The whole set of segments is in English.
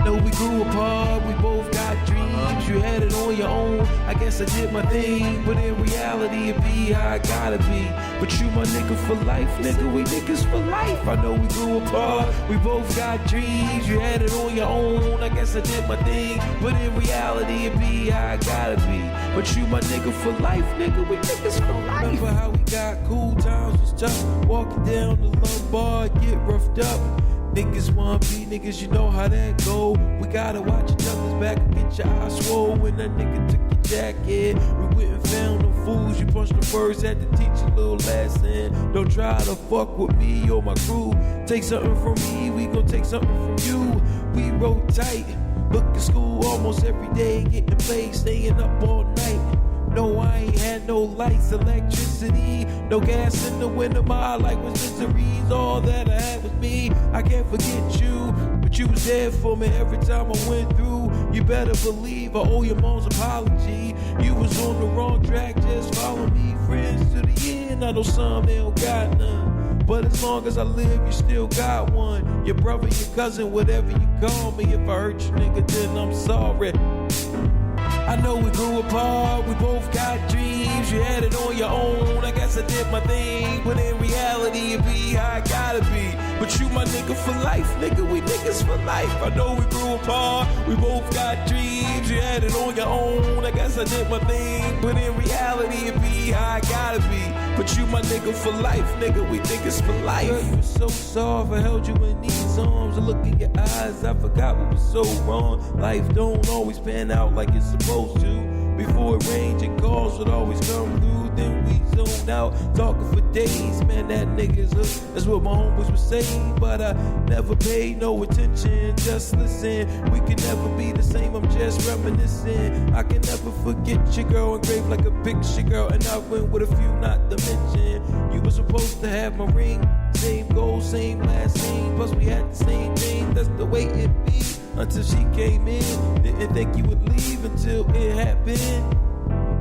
know we grew apart, we both got dreams. You had it on your own, I guess I did my thing. But in reality, it be how I gotta be. But you my nigga for life, nigga, we niggas for life. I know we grew apart, we both got dreams. You had it on your own, I guess I did my thing. But in reality, it be how I gotta be. But you my nigga for life, nigga, we niggas for life. Remember how we got cool times was tough. Walking down the Lombard, get roughed up. Niggas wanna be niggas, you know how that go. We gotta watch each other's back and get your eyes swole. When that nigga took your jacket, we went and found them fools. You punched the first, had to teach a little lesson. Don't try to fuck with me or my crew. Take something from me, we gon' take something from you. We roll tight, look at school almost every day. Getting played, staying up all night. No, I ain't had no lights, electricity, no gas in the winter. My life was miseries, all that I had was me. I can't forget you, but you was there for me every time I went through. You better believe I owe your mom's apology. You was on the wrong track, just follow me. Friends to the end, I know some they don't got none. But as long as I live, you still got one. Your brother, your cousin, whatever you call me. If I hurt you, nigga, then I'm sorry. I know we grew apart, we both got dreams. You had it on your own, I guess I did my thing. But in reality, it be how I gotta be. But you my nigga for life, nigga, we niggas for life. I know we grew apart, we both got dreams. You had it on your own, I guess I did my thing. But in reality, it be how I gotta be. But you my nigga for life, nigga, we niggas for life. Girl, you were so soft, I held you in these arms. I look in your eyes, I forgot what was so wrong. Life don't always pan out like it's supposed to. Before it rains and calls would always come through. Then we zone out, talking for days. Man, that nigga's hooked, that's what my homeboys were saying. But I never paid no attention, just listen. We can never be the same, I'm just reminiscing. I can never forget your girl, engraved like a picture, girl. And I went with a few, not to mention. You were supposed to have my ring, same goal, same last name. Plus we had the same name, that's the way it be. Until she came in, didn't think you would leave until it happened.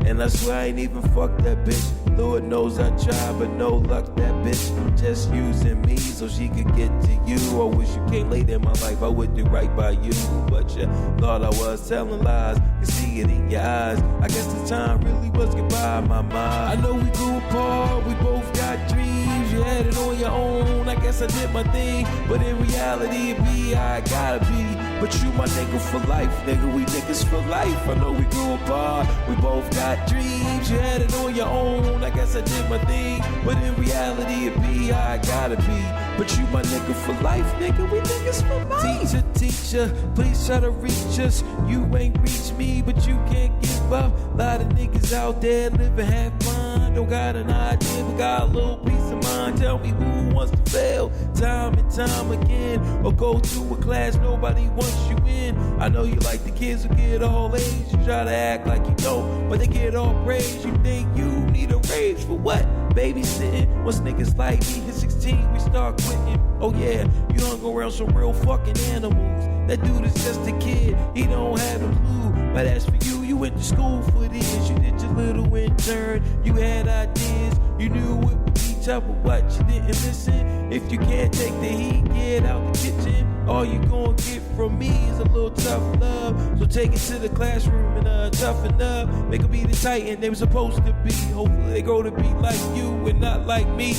And I swear I ain't even fucked that bitch. Lord knows I tried, but no luck, that bitch just using me so she could get to you. I wish you came late in my life, I would do right by you. But you thought I was telling lies, you see it in your eyes. I guess the time really was goodbye, my mind. I know we grew apart, we both got dreams. You had it on your own, I guess I did my thing. But in reality, it be how I gotta be. But you my nigga for life, nigga, we niggas for life. I know we grew apart, we both got dreams. You had it on your own, I guess I did my thing. But in reality, it be how I gotta be. But you my nigga for life, nigga, we niggas for life. Teacher, please try to reach us. You ain't reach me, but you can't give up. Lot of niggas out there living half blind. Don't got an idea, but got a little peace of mind. Tell me who wants to fail time and time again, or go to a class nobody wants you in. I know you like the kids who get all A's. You try to act like you don't, but they get all praise. You think you need a raise for what? Babysitting. Once niggas like me hit 16, we start quitting. Oh yeah, you hung around some real fucking animals. That dude is just a kid, he don't have a clue. But as for you, you went to school for this. You did your little intern, you had ideas. You knew it would be tough, but what, you didn't listen. If you can't take the heat, get out the kitchen. All you gon' get from me is a little tough love. So take it to the classroom and toughen up. Make them be the titan they were supposed to be. Hopefully they grow to be like you and not like me.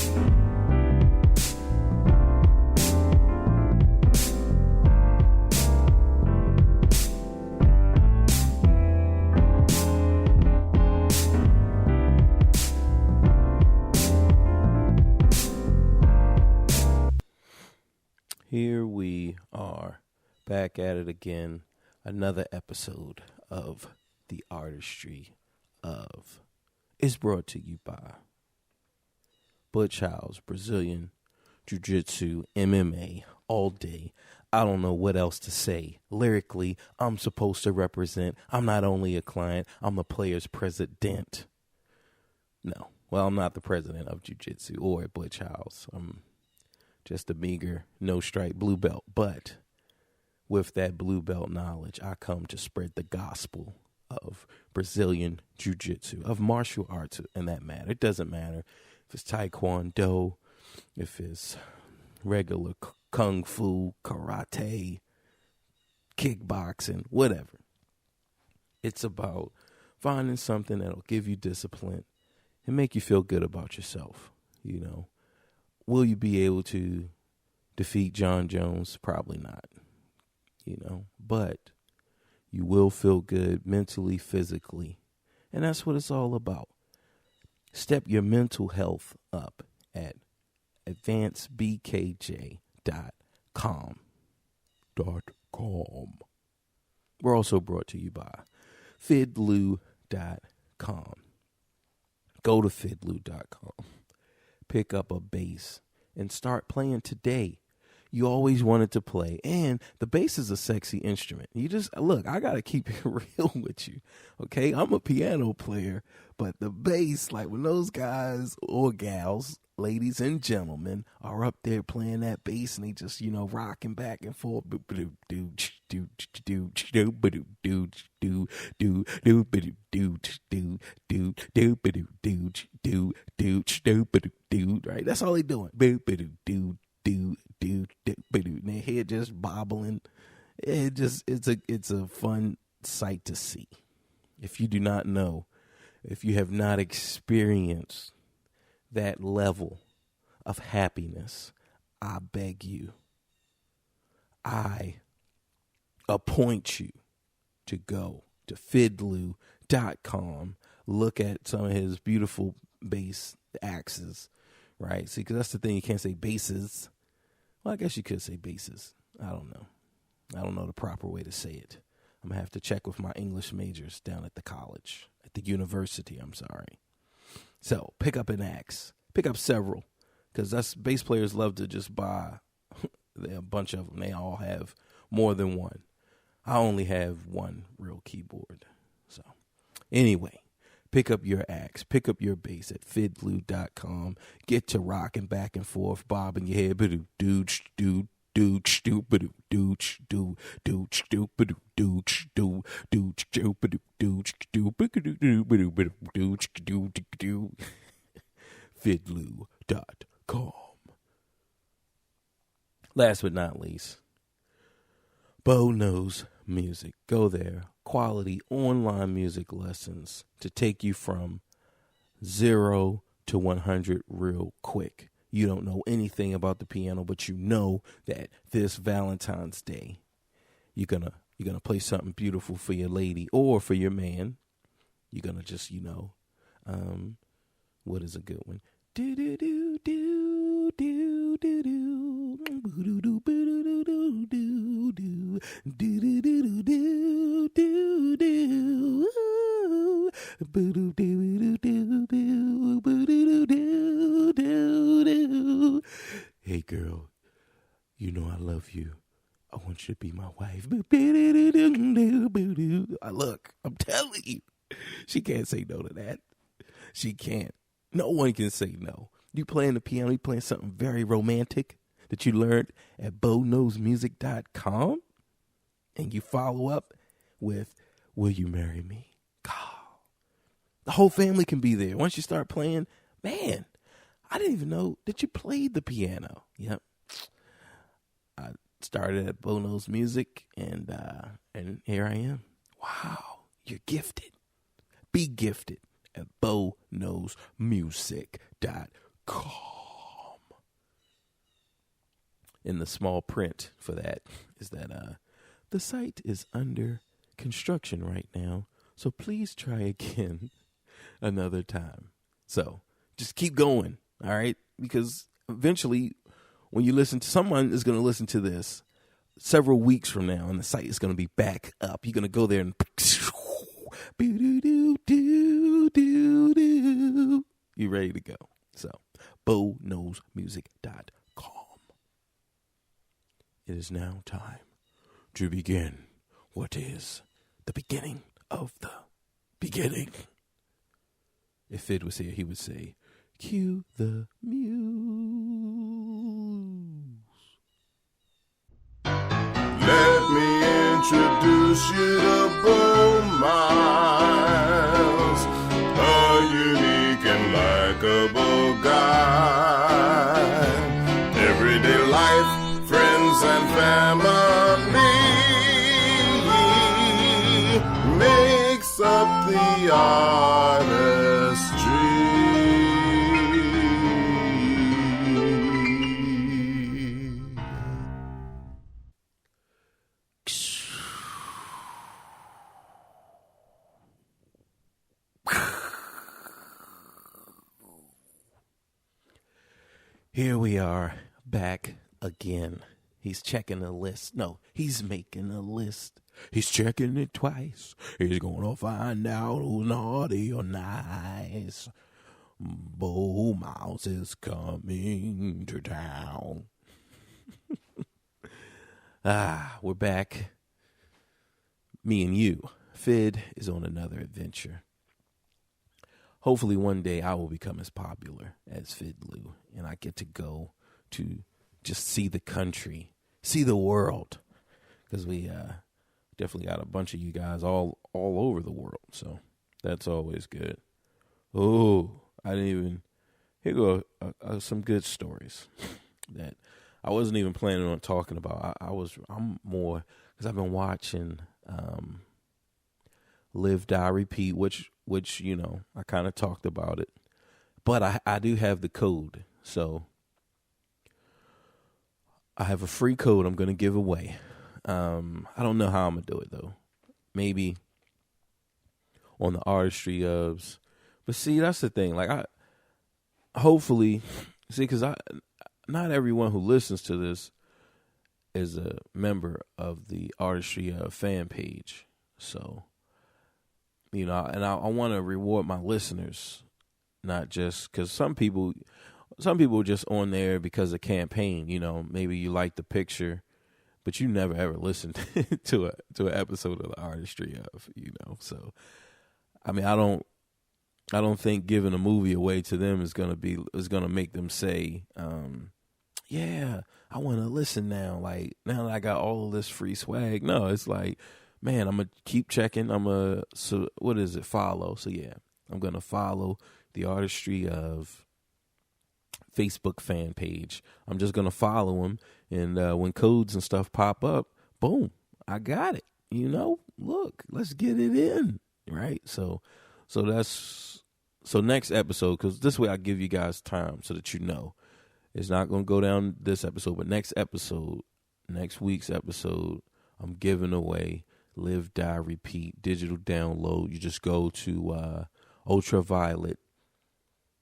Here we are, back at it again. Another episode of the Artistry of is brought to you by Butch House, Brazilian Jiu-Jitsu, MMA, all day. I don't know what else to say. Lyrically, I'm supposed to represent. I'm not only a client, I'm the player's president. No, well, I'm not the president of Jiu-Jitsu or at Butch House. I'm just a meager, no stripe blue belt. But with that blue belt knowledge, I come to spread the gospel of Brazilian Jiu-Jitsu, of martial arts in that matter. It doesn't matter if it's Taekwondo, if it's regular Kung Fu, Karate, kickboxing, whatever. It's about finding something that'll give you discipline and make you feel good about yourself. You know, will you be able to defeat John Jones? Probably not, you know, but you will feel good mentally, physically. And that's what it's all about. Step your mental health up at advancedbkj.com. We're also brought to you by fidloo.com. Go to fidloo.com. Pick up a bass and start playing today. You always wanted to play, and the bass is a sexy instrument. You just, look, I got to keep it real with you, okay? I'm a piano player, but the bass, like when those guys or gals, ladies and gentlemen, are up there playing that bass and they just, you know, rocking back and forth. Right? That's all they doing. And their head just bobbling. It's a fun sight to see. If you do not know, if you have not experienced that level of happiness, I beg you, I appoint you to go to fidloo.com, look at some of his beautiful bass axes, right? See, because that's the thing, you can't say basses. Well, I guess you could say basses. I don't know the proper way to say it. I'm going to have to check with my English majors down at the college, at the university, I'm sorry. So pick up an axe, pick up several, because us bass players love to just buy a bunch of them. They all have more than one. I only have one real keyboard. So anyway, pick up your axe, pick up your bass at fidloo.com. Get to rocking back and forth, bobbing your head, dooch, doo, dooch, doo, dooch, dooch, doo, dooch, doo, dooch, doo, dooch, doo, dooch, doo, dooch, doo, doo. Fidloo.com. Last but not least, Bo Knows Music. Go there. Quality online music lessons to take you from 0 to 100 real quick. You don't know anything about the piano, but you know that this Valentine's Day, you're gonna play something beautiful for your lady or for your man. You're gonna just, what is a good one? Do do do do do do do do do do do do do do do do do. Hey girl, you know I love you. I want you to be my wife. Look, I'm telling you, she can't say no to that. She can't. No one can say no. You playing the piano, you playing something very romantic that you learned at BoKnowsMusic.com, and you follow up with, will you marry me? God. The whole family can be there. Once you start playing, man, I didn't even know that you played the piano. Yep. I started at Bo Knows Music, and here I am. Wow, you're gifted. Be gifted at BoKnowsMusic.com. In the small print for that is that the site is under construction right now, so please try again another time. So just keep going, all right? Because eventually, when you listen to, someone is going to listen to this several weeks from now, and the site is going to be back up. You're going to go there and you ready to go. So, BoKnowsMusic.com. It is now time to begin what is the beginning of the beginning. If Fid was here, he would say, cue the muse. Let me introduce you to Bo Miles, a unique and likable guy. Everyday life, friends and family, Here we are back again. He's checking a list. No, he's making a list. He's checking it twice. He's gonna find out who's naughty or nice. Bo Mouse is coming to town. We're back. Me and you. Fid is on another adventure. Hopefully one day I will become as popular as Fid Lou, and I get to go to just see the country, see the world, because we definitely got a bunch of you guys all over the world, so that's always good. Oh, here go some good stories that I wasn't even planning on talking about. I'm more, because I've been watching Live, Die, Repeat, which you know, I kind of talked about it, but I do have the code, so I have a free code I'm going to give away. I don't know how I'm going to do it, though. Maybe on the Artistry Ubs. But see, that's the thing. Like, because not everyone who listens to this is a member of the Artistry fan page. So, you know, and I want to reward my listeners, not just because some people are just on there because of campaign. You know, maybe you like the picture, but you never ever listened to an episode of the Artistry of, you know. So, I mean, I don't think giving a movie away to them is gonna make them say, yeah, I want to listen now. Like, now that I got all of this free swag. No, it's like, man, I'm going to keep checking. Follow. So, yeah, I'm going to follow the Artistry of Facebook fan page. I'm just going to follow them. And when codes and stuff pop up, boom, I got it. You know, look, let's get it in. Right. So next episode, because this way I give you guys time so that you know. It's not going to go down this episode, but next week's episode, I'm giving away Live, Die, Repeat, digital download. You just go to Ultraviolet.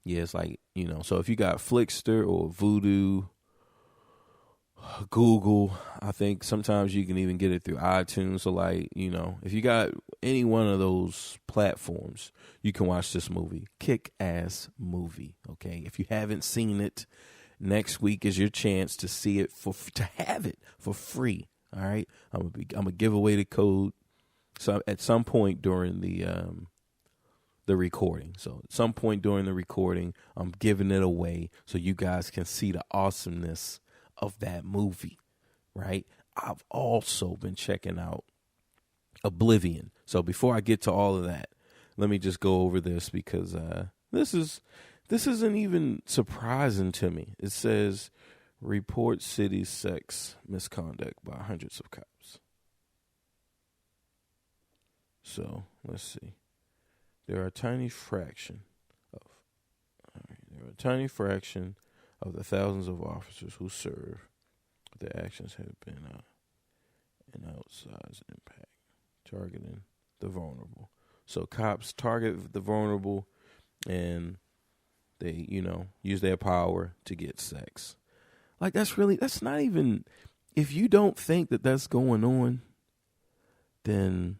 Yeah, it's like, you know, so if you got Flickster or Voodoo, Google, I think sometimes you can even get it through iTunes. So, like, you know, if you got any one of those platforms, you can watch this movie. Kick-ass movie, okay? If you haven't seen it, next week is your chance to see it, to have it for free. All right, I'm gonna give away the code. So at some point during the recording. So at some point during the recording, I'm giving it away so you guys can see the awesomeness of that movie. Right. I've also been checking out Oblivion. So before I get to all of that, let me just go over this because this isn't even surprising to me. It says, report city sex misconduct by hundreds of cops. So let's see. There are a tiny fraction of the thousands of officers who serve. Their actions have been an outsized impact, targeting the vulnerable. So cops target the vulnerable, and they, you know, use their power to get sex. Like, that's not even, if you don't think that that's going on, then,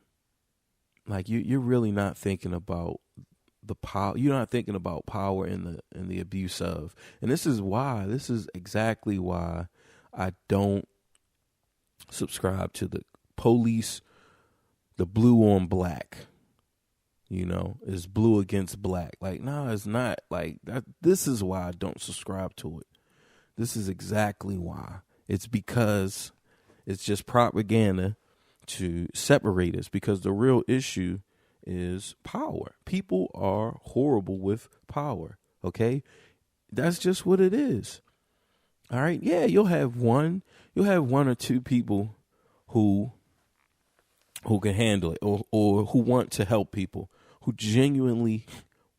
like, you're really not thinking about the power. You're not thinking about power and the abuse of. And this is exactly why I don't subscribe to the police, the blue on black. You know, it's blue against black. Like, no, it's not like that. This is why I don't subscribe to it. This is exactly why. It's because it's just propaganda to separate us, because the real issue is power. People are horrible with power, okay? That's just what it is. All right? Yeah, you'll have one or two people who can handle it, or who want to help people, who genuinely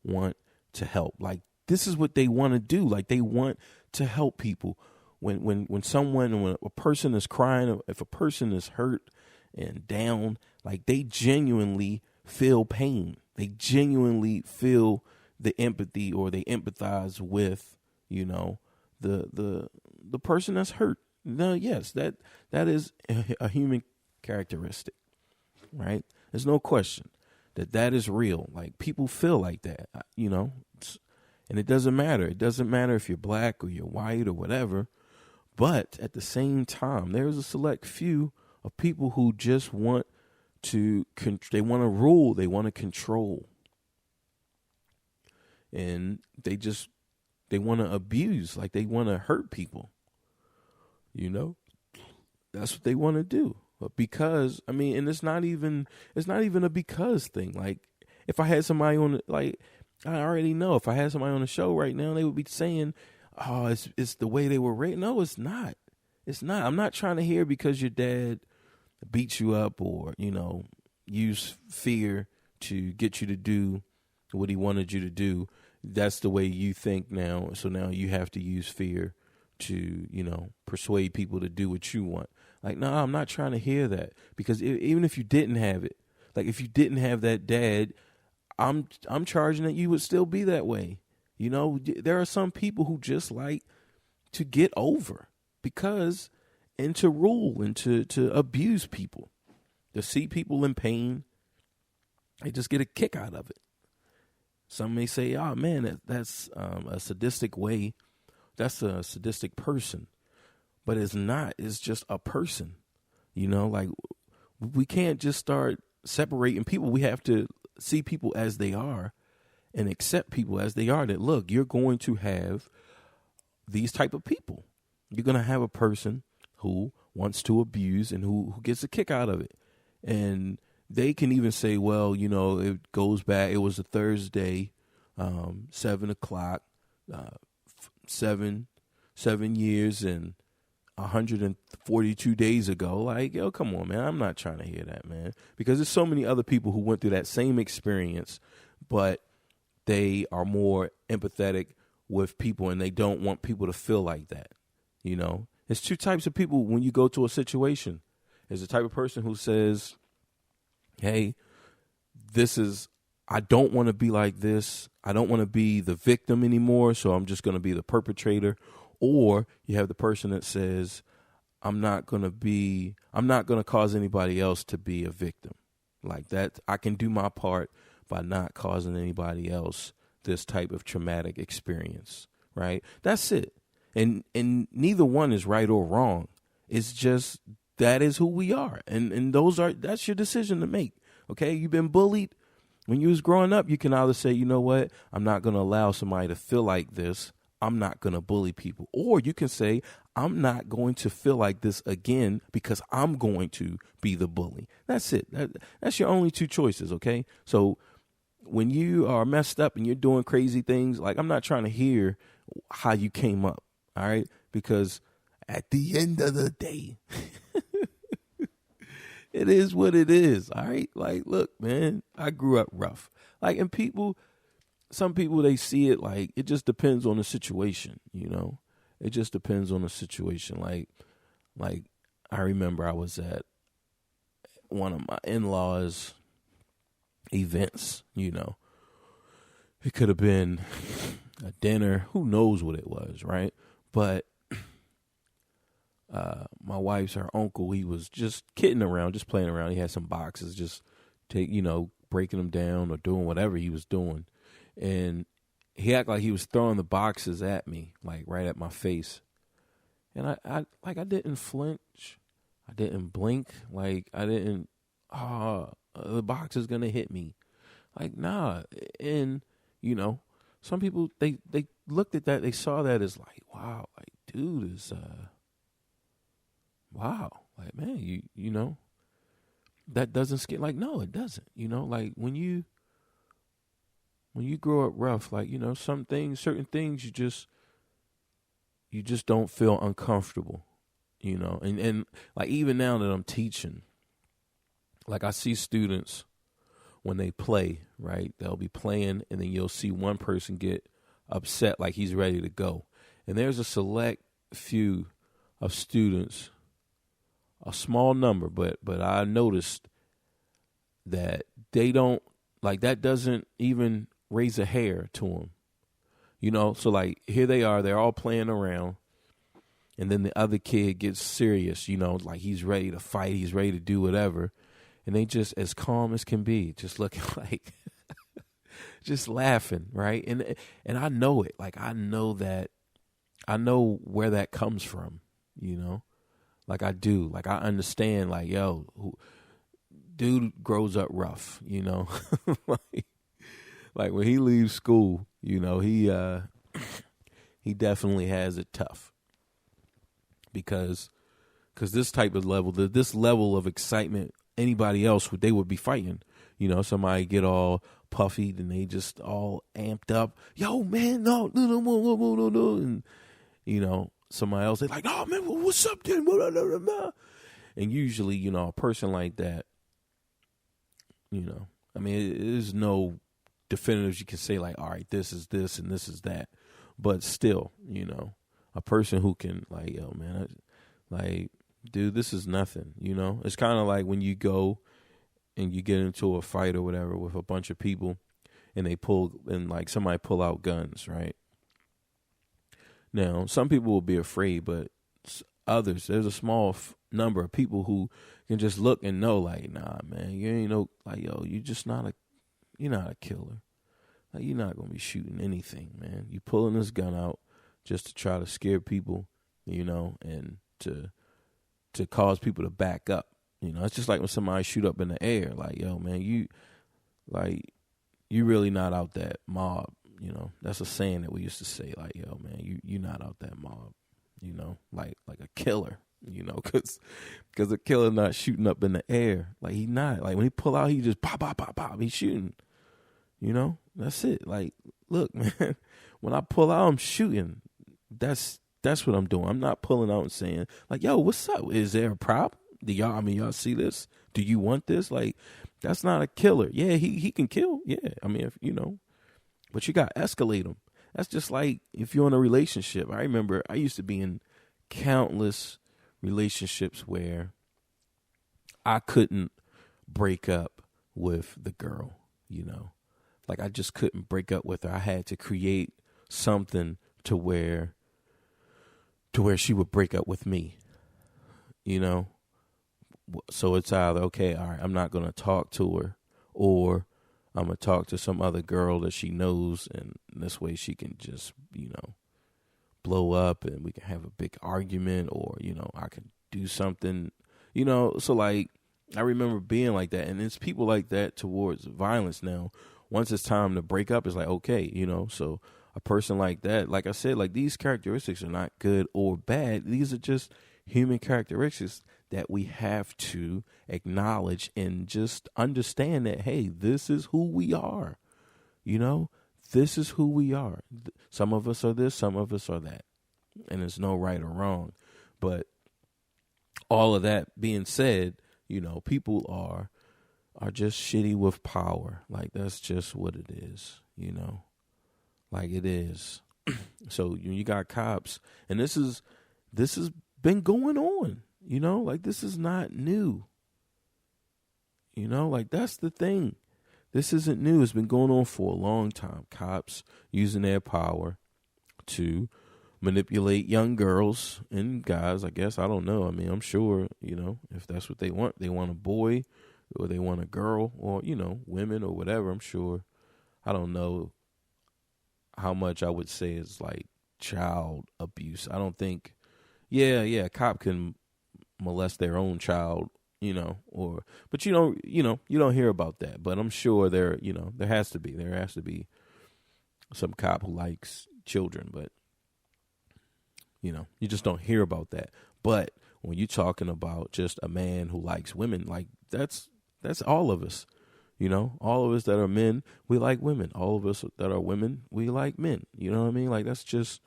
want to help. Like, this is what they want to do. Like, they want to help people. When a person is crying, if a person is hurt and down, like, they genuinely feel pain. They genuinely feel the empathy, or they empathize with, you know, the person that's hurt. No, yes, that is a human characteristic, right? There's no question that is real. Like, people feel like that, you know, and it doesn't matter. It doesn't matter if you're black or you're white or whatever. But at the same time, there's a select few of people who just want to, they want to rule, they want to control. And they want to abuse, like they want to hurt people. You know, that's what they want to do. But because, I mean, and it's not even a because thing. Like, if I had somebody on, like, I already know if I had somebody on the show right now, they would be saying, oh, it's the way they were raised. No, it's not. It's not. I'm not trying to hear because your dad beat you up or, you know, use fear to get you to do what he wanted you to do. That's the way you think now. So now you have to use fear to, you know, persuade people to do what you want. Like, no, I'm not trying to hear that, because even if you didn't have it, like if you didn't have that dad, I'm charging that you would still be that way. You know, there are some people who just like to get over and to rule and to abuse people, to see people in pain. They just get a kick out of it. Some may say, oh man, that's a sadistic way. That's a sadistic person. But it's not. It's just a person. You know, like, we can't just start separating people. We have to see people as they are and accept people as they are. That, look, you're going to have these type of people. You're going to have a person who wants to abuse and who gets a kick out of it. And they can even say, well, you know, it goes back. It was a Thursday, 7:00, 7 years and 142 days ago. Like, yo, come on, man. I'm not trying to hear that, man. Because there's so many other people who went through that same experience, but they are more empathetic with people and they don't want people to feel like that. You know, there's two types of people when you go to a situation. There's the type of person who says, hey, I don't want to be like this. I don't want to be the victim anymore, so I'm just going to be the perpetrator. Or you have the person that says, I'm not going to cause anybody else to be a victim. Like that, I can do my part by not causing anybody else this type of traumatic experience, right? That's it. And neither one is right or wrong. It's just, that is who we are. And that's your decision to make. Okay. You've been bullied when you was growing up. You can either say, you know what, I'm not going to allow somebody to feel like this. I'm not going to bully people. Or you can say, I'm not going to feel like this again because I'm going to be the bully. That's it. That's your only two choices. Okay. So when you are messed up and you're doing crazy things, like, I'm not trying to hear how you came up. All right. Because at the end of the day, it is what it is. All right. Like, look, man, I grew up rough. Like, and some people, they see it like, it just depends on the situation, you know? It just depends on the situation. Like I remember I was at one of my in-laws' events, you know? It could have been a dinner. Who knows what it was, right? But my wife's, her uncle, he was just kidding around, just playing around. He had some boxes, just breaking them down or doing whatever he was doing. And he acted like he was throwing the boxes at me, like right at my face. And I didn't flinch. I didn't blink. Like, I didn't, the box is going to hit me. Like, nah. And, you know, some people, they looked at that, they saw that as like, wow, like, dude is, wow. Like, man, you know, that doesn't scare. Like, no, it doesn't. You know, like, when you grow up rough, like, you know, certain things, you just don't feel uncomfortable, you know? And like, even now that I'm teaching, like, I see students when they play, right? They'll be playing, and then you'll see one person get upset like he's ready to go. And there's a select few of students, a small number, but I noticed that they don't, like, that doesn't even raise a hair to them. You know, so like here they are, they're all playing around, and then the other kid gets serious, you know, like he's ready to fight, he's ready to do whatever. And they just as calm as can be, just looking like, just laughing, right? And I know it. Like, I know where that comes from, you know? Like, I do. Like, I understand, like, yo, dude grows up rough, you know? like when he leaves school, you know, he definitely has it tough. Because this type of level, this level of excitement, anybody else, they would be fighting. You know, somebody get all puffy and they just all amped up. Yo, man, no. And, you know, somebody else, they're like, oh, man, what's up then? And usually, you know, a person like that, you know, I mean, there's no definitives you can say like, all right, this is this and this is that. But still, you know, a person who can like, yo, man, like, dude, this is nothing, you know? It's kind of like when you go and you get into a fight or whatever with a bunch of people and like somebody pull out guns, right? Now, some people will be afraid, but others, there's a small number of people who can just look and know like, nah, man, you ain't no, like, yo, you're not a killer. Like, you're not going to be shooting anything, man. You pulling this gun out just to try to scare people, you know, and to cause people to back up. You know, it's just like when somebody shoot up in the air, like, yo, man, you really not out that mob, you know. That's a saying that we used to say, like, yo, man, you not out that mob, you know, like a killer, you know, because a killer not shooting up in the air. Like, he not. Like, when he pull out, he just pop, pop, pop, pop, he's shooting, you know. That's it. Like, look, man, when I pull out, I'm shooting. That's what I'm doing. I'm not pulling out and saying, like, yo, what's up? Is there a problem? Y'all see this? Do you want this? Like, that's not a killer. Yeah, he can kill. Yeah. I mean, if, you know, but you got to escalate him. That's just like if you're in a relationship. I remember I used to be in countless relationships where I couldn't break up with the girl, you know. Like, I just couldn't break up with her. I had to create something to where she would break up with me, you know? So it's either, okay, all right, I'm not going to talk to her, or I'm going to talk to some other girl that she knows, and this way she can just, you know, blow up and we can have a big argument, or, you know, I can do something, you know? So, like, I remember being like that, and it's people like that towards violence now. Once it's time to break up, it's like, okay, you know, so a person like that, like I said, like, these characteristics are not good or bad. These are just human characteristics that we have to acknowledge and just understand that, hey, this is who we are. You know, this is who we are. Some of us are this, some of us are that. And there's no right or wrong. But all of that being said, you know, people are just shitty with power. Like, that's just what it is, you know. Like, it is. So you got cops, and this has been going on, you know, like, this is not new, you know, like, that's the thing. This isn't new. It's been going on for a long time. Cops using their power to manipulate young girls and guys, I guess. I don't know. I mean, I'm sure, you know, if that's what they want a boy, or they want a girl, or, you know, women or whatever. I'm sure. I don't know how much I would say is like child abuse. I don't think, a cop can molest their own child, you know, but you don't hear about that. But I'm sure there has to be some cop who likes children, but, you know, you just don't hear about that. But when you're talking about just a man who likes women, like, that's all of us. You know, all of us that are men, we like women. All of us that are women, we like men. You know what I mean? Like, that's just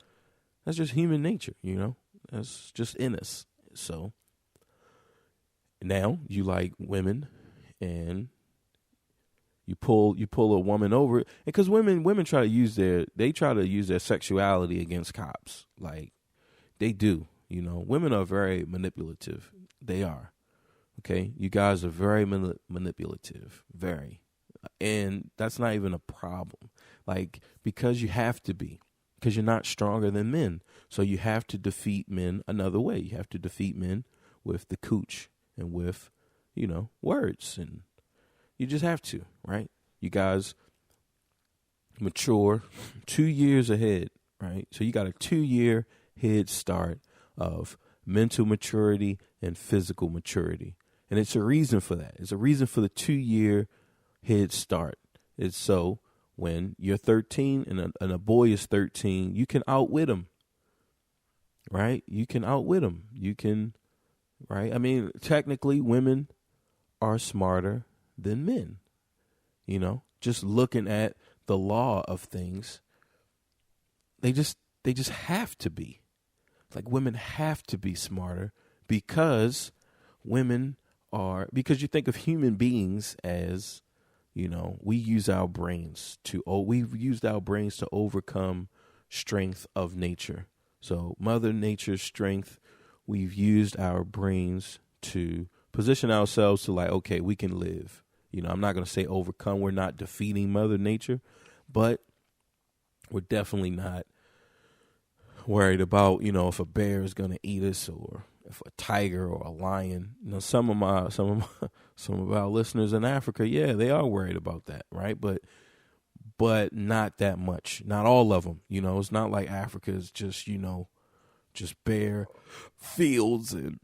human nature, you know? That's just in us. So now you like women, and You pull a woman over, because women try to use their sexuality against cops. Like, they do. Women are very manipulative. They are. Okay, you guys are very manipulative, very, and that's not even a problem. Like, because you have to be, because you're not stronger than men, so you have to defeat men another way. You have to defeat men with the cooch and with, words, and you just have to, right? You guys mature 2 years ahead, right? So you got a 2-year head start of mental maturity and physical maturity. And it's a reason for that. It's a reason for the 2-year head start. It's so when you're 13 and a boy is 13, you can outwit him, right? You can outwit him. You can, right? I mean, technically, women are smarter than men. Just looking at the law of things, they just have to be. Like, women have to be smarter because because you think of human beings as, we've used our brains to overcome strength of nature. So Mother Nature's strength, we've used our brains to position ourselves to, like, okay, we can live. I'm not going to say overcome. We're not defeating Mother Nature, but we're definitely not worried about, if a bear is going to eat us, or if a tiger or a lion. Some of our listeners in Africa, yeah, they are worried about that, right? But not that much. Not all of them. It's not like Africa is just, just bare fields and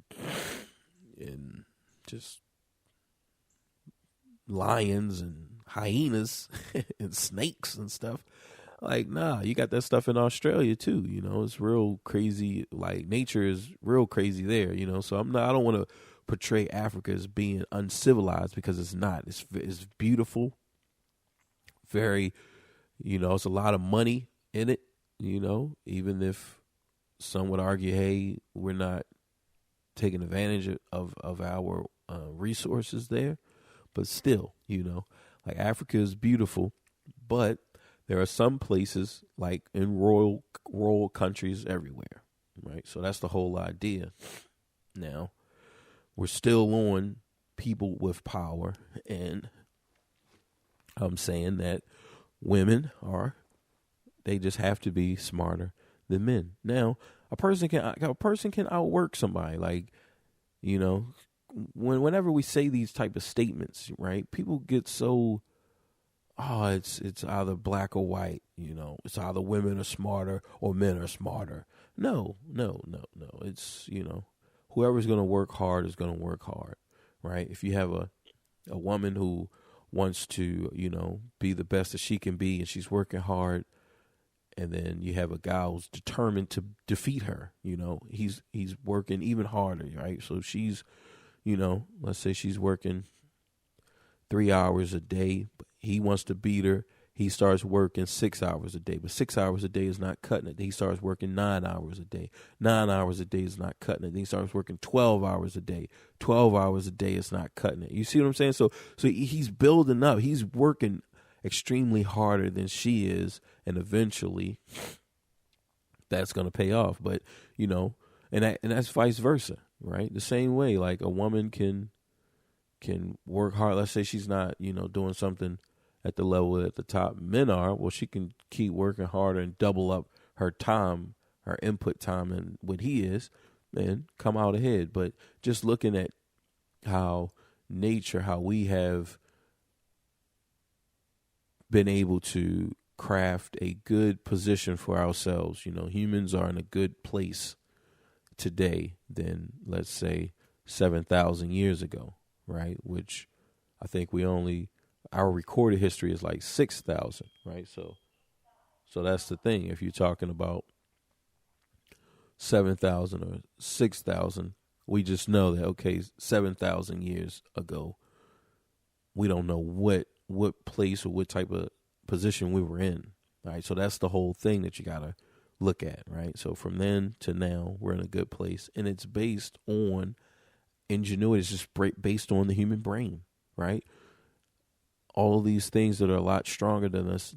just lions and hyenas and snakes and stuff. Like, nah, you got that stuff in Australia too. It's real crazy. Like, nature is real crazy there. So I don't want to portray Africa as being uncivilized, because it's not. It's beautiful. Very, it's a lot of money in it. Even if some would argue, hey, we're not taking advantage of our resources there. But still, like, Africa is beautiful, but there are some places, like in rural countries everywhere, right? So that's the whole idea. Now, we're still on people with power, and I'm saying that women they just have to be smarter than men. Now, a person can outwork somebody, like, whenever we say these type of statements, right? People get so, it's either black or white, it's either women are smarter or men are smarter. No. It's, whoever's going to work hard is going to work hard, right? If you have a woman who wants to, be the best that she can be, and she's working hard, and then you have a guy who's determined to defeat her, he's working even harder, right? So she's, let's say she's working 3 hours a day, but he wants to beat her. He starts working 6 hours a day, but 6 hours a day is not cutting it. He starts working 9 hours a day. 9 hours a day is not cutting it. Then he starts working 12 hours a day. 12 hours a day is not cutting it. You see what I'm saying? So he's building up. He's working extremely harder than she is, and eventually that's going to pay off. But, and that's vice versa, right? The same way, like, a woman can work hard. Let's say she's not, doing something at the level at the top men are. Well, she can keep working harder and double up her time, her input time, and what he is, and come out ahead. But just looking at how we have been able to craft a good position for ourselves. Humans are in a good place today than, let's say, 7,000 years ago, right? Which I think our recorded history is like 6,000, right? So that's the thing. If you're talking about 7,000 or 6,000, we just know that, okay, 7,000 years ago, we don't know what place or what type of position we were in, right? So that's the whole thing that you got to look at, right? So from then to now, we're in a good place, and it's based on ingenuity. It's just based on the human brain, right? all of these things that are a lot stronger than us,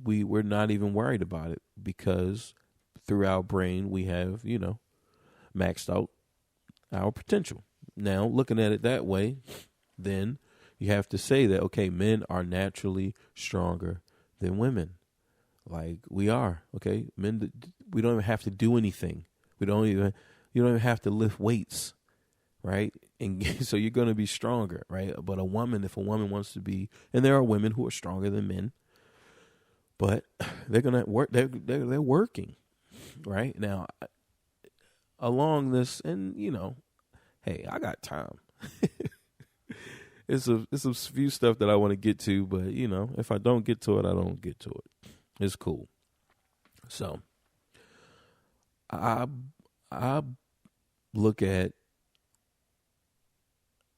we're not even worried about it because through our brain we have, maxed out our potential. Now, looking at it that way, then you have to say that, okay, men are naturally stronger than women. Like we are, okay? Men, we don't even have to do anything. You don't even have to lift weights, right? And so you're going to be stronger, right? But if a woman wants to be, and there are women who are stronger than men, but they're going to work, they're working, right? Now, along this, and hey, I got time. It's a few stuff that I want to get to, but if I don't get to it, I don't get to it. It's cool. So I look at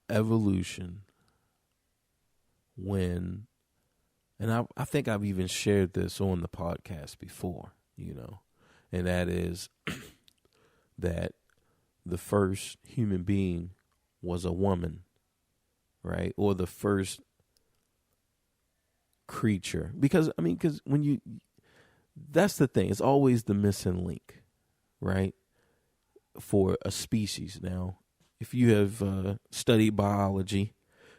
evolution when, and I think I've even shared this on the podcast before, and that is that the first human being was a woman, right? Or the first creature. Because when that's the thing. It's always the missing link, right? For a species. Now, if you have studied biology,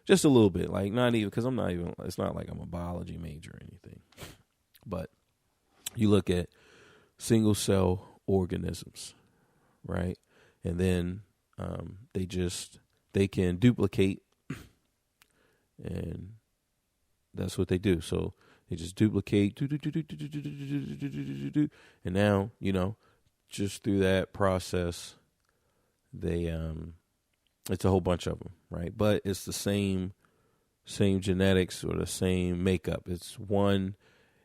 just a little bit, like not even, because it's not like I'm a biology major or anything. But you look at single cell organisms, right? And then they can duplicate, and that's what they do. So they just duplicate, and now, just through that process, they it's a whole bunch of them, right? But it's the same genetics or the same makeup. It's one.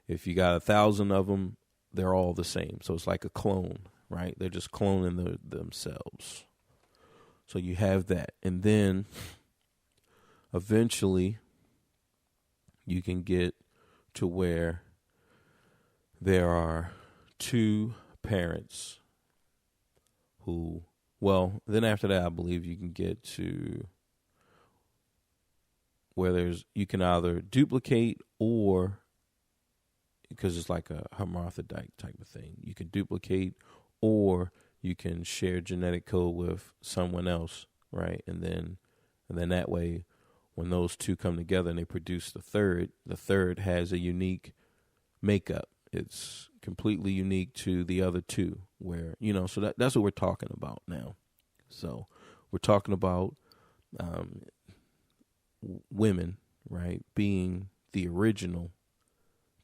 If you got 1,000 of them, they're all the same. So it's like a clone, right? They're just cloning themselves. So you have that. And then eventually you can get to where there are two parents who, well, then after that, I believe you can get to where you can either duplicate, or because it's like a hermaphrodite type of thing. You can duplicate, or you can share genetic code with someone else, right? And then that way, when those two come together and they produce the third has a unique makeup. It's completely unique to the other two, where, so that's what we're talking about now. So we're talking about women, right, being the original,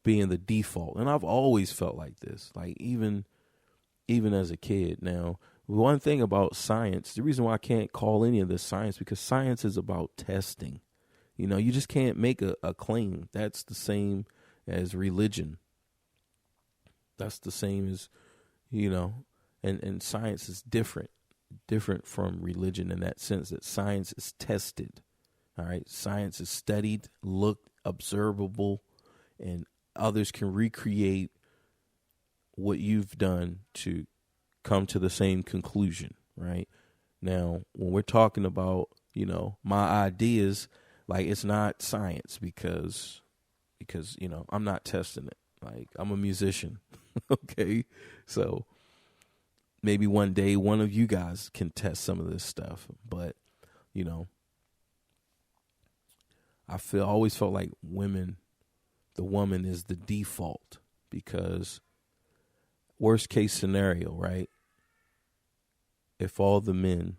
being the default. And I've always felt like this, like even as a kid. Now, one thing about science, the reason why I can't call any of this science, because science is about testing. You just can't make a claim. That's the same as religion. That's the same as, and science is different from religion in that sense, that science is tested. All right. Science is studied, looked, observable, and others can recreate what you've done to come to the same conclusion. Right. Now, when we're talking about, my ideas, like, it's not science because, I'm not testing it. Like, I'm a musician. Okay. So maybe one day one of you guys can test some of this stuff, but, I always felt like the woman is the default, because worst case scenario, right? If all the men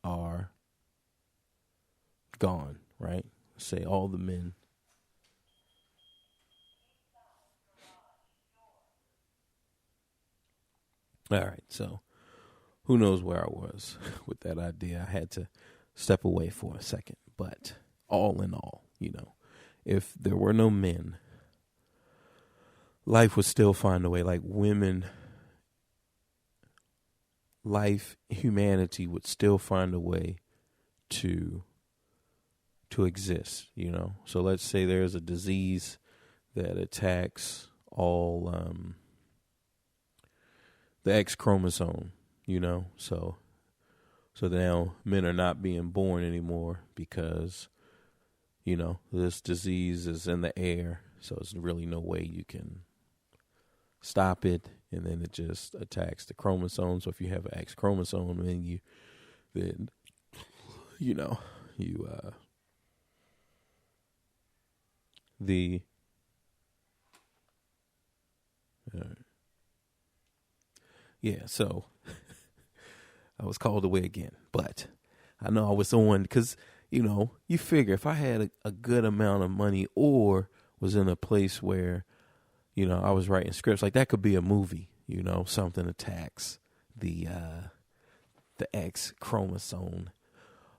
are gone, right? Say all the men. All right, so who knows where I was with that idea. I had to step away for a second. But all in all, if there were no men, life would still find a way. Like women, humanity would still find a way to exist, So let's say there's a disease that attacks all the X chromosome, so So now men are not being born anymore because, this disease is in the air. So there's really no way you can stop it. And then it just attacks the chromosome. So if you have an X chromosome, then so I was called away again, but I know I was on because, you figure if I had a good amount of money or was in a place where, I was writing scripts, like that could be a movie, something attacks the X chromosome,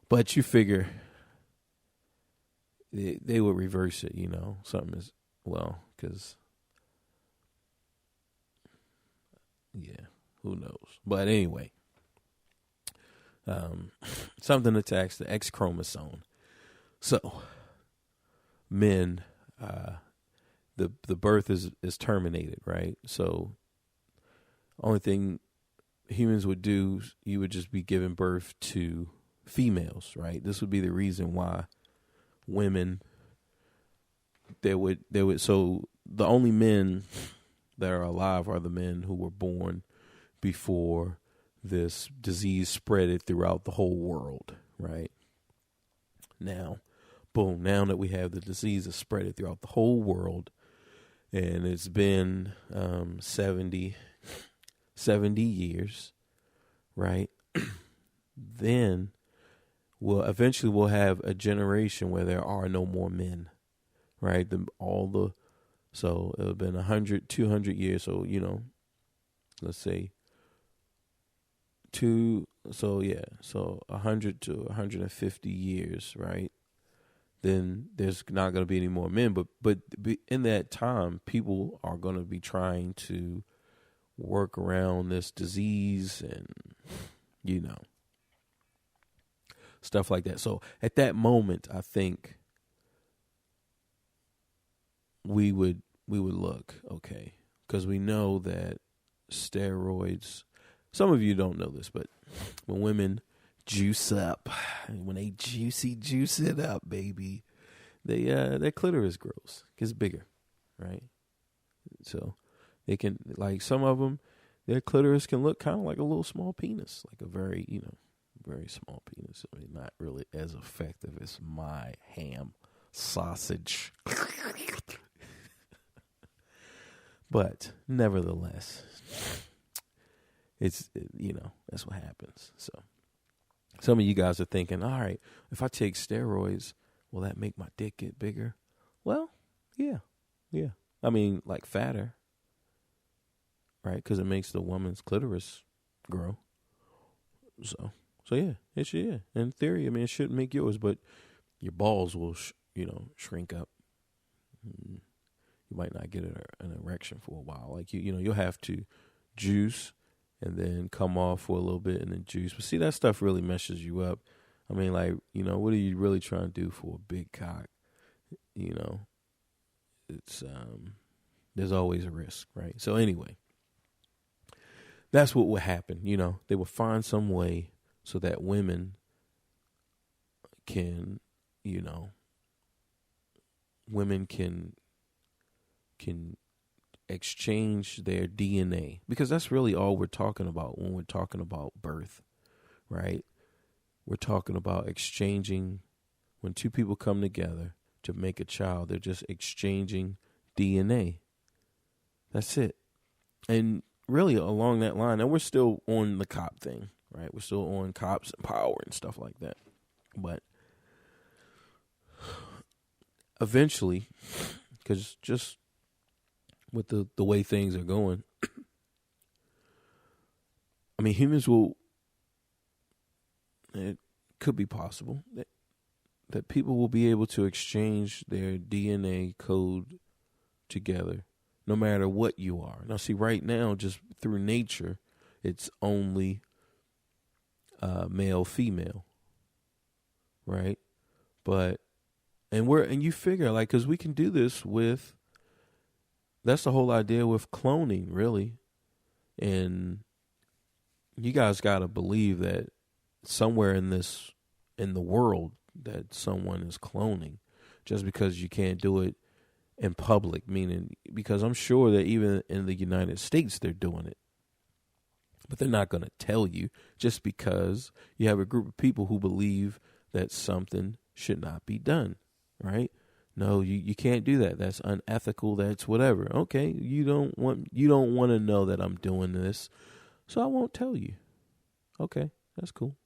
but you figure they would reverse it, something is, because, who knows? But anyway, something attacks the X chromosome. So men, the birth is terminated, right? So only thing humans would do, you would just be giving birth to females, right? This would be the reason why women, so the only men that are alive are the men who were born before this disease spread it throughout the whole world, right? Now, boom, now that we have the disease has spread it throughout the whole world, and it's been 70 years, right? Then we'll have a generation where there are no more men, right? So it'll have been 100, 200 years. So, let's say so 100 to 150 years, right? Then there's not going to be any more men, but in that time, people are going to be trying to work around this disease and, stuff like that. So at that moment, I think we would look, okay, because we know that steroids, some of you don't know this, but when women juice up, when they juice it up, baby, their clitoris grows, gets bigger, right? So they can, like some of them, their clitoris can look kind of like a little small penis, like a very, very small penis. I mean, not really as effective as my ham sausage. But nevertheless, that's what happens. So some of you guys are thinking, all right, if I take steroids, will that make my dick get bigger? Well, yeah. I mean, like fatter, right? Because it makes the woman's clitoris grow. So yeah, it should, yeah. In theory, I mean, it shouldn't make yours, but your balls will, shrink up. You might not get an erection for a while. Like, you'll have to juice and then come off for a little bit and then juice. But see, that stuff really messes you up. I mean, like, what are you really trying to do for a big cock? It's, there's always a risk, right? So anyway, that's what would happen. They would find some way so that women can, can exchange their DNA, because that's really all we're talking about when we're talking about birth, right? We're talking about exchanging. When two people come together to make a child, they're just exchanging DNA. That's it. And really along that line, and we're still on the cop thing, right? We're still on cops and power and stuff like that. But eventually, because just with the way things are going, I mean, humans it could be possible that people will be able to exchange their DNA code together no matter what you are. Now, see, right now, just through nature, it's only male, female, right? But, and you figure, like, because we can do this with, that's the whole idea with cloning, really. And you guys got to believe that somewhere in the world that someone is cloning, just because you can't do it in public, meaning because I'm sure that even in the United States they're doing it. But they're not going to tell you, just because you have a group of people who believe that something should not be done, right? No, you can't do that. That's unethical. That's whatever. Okay, you don't want to know that I'm doing this, so I won't tell you. Okay, that's cool.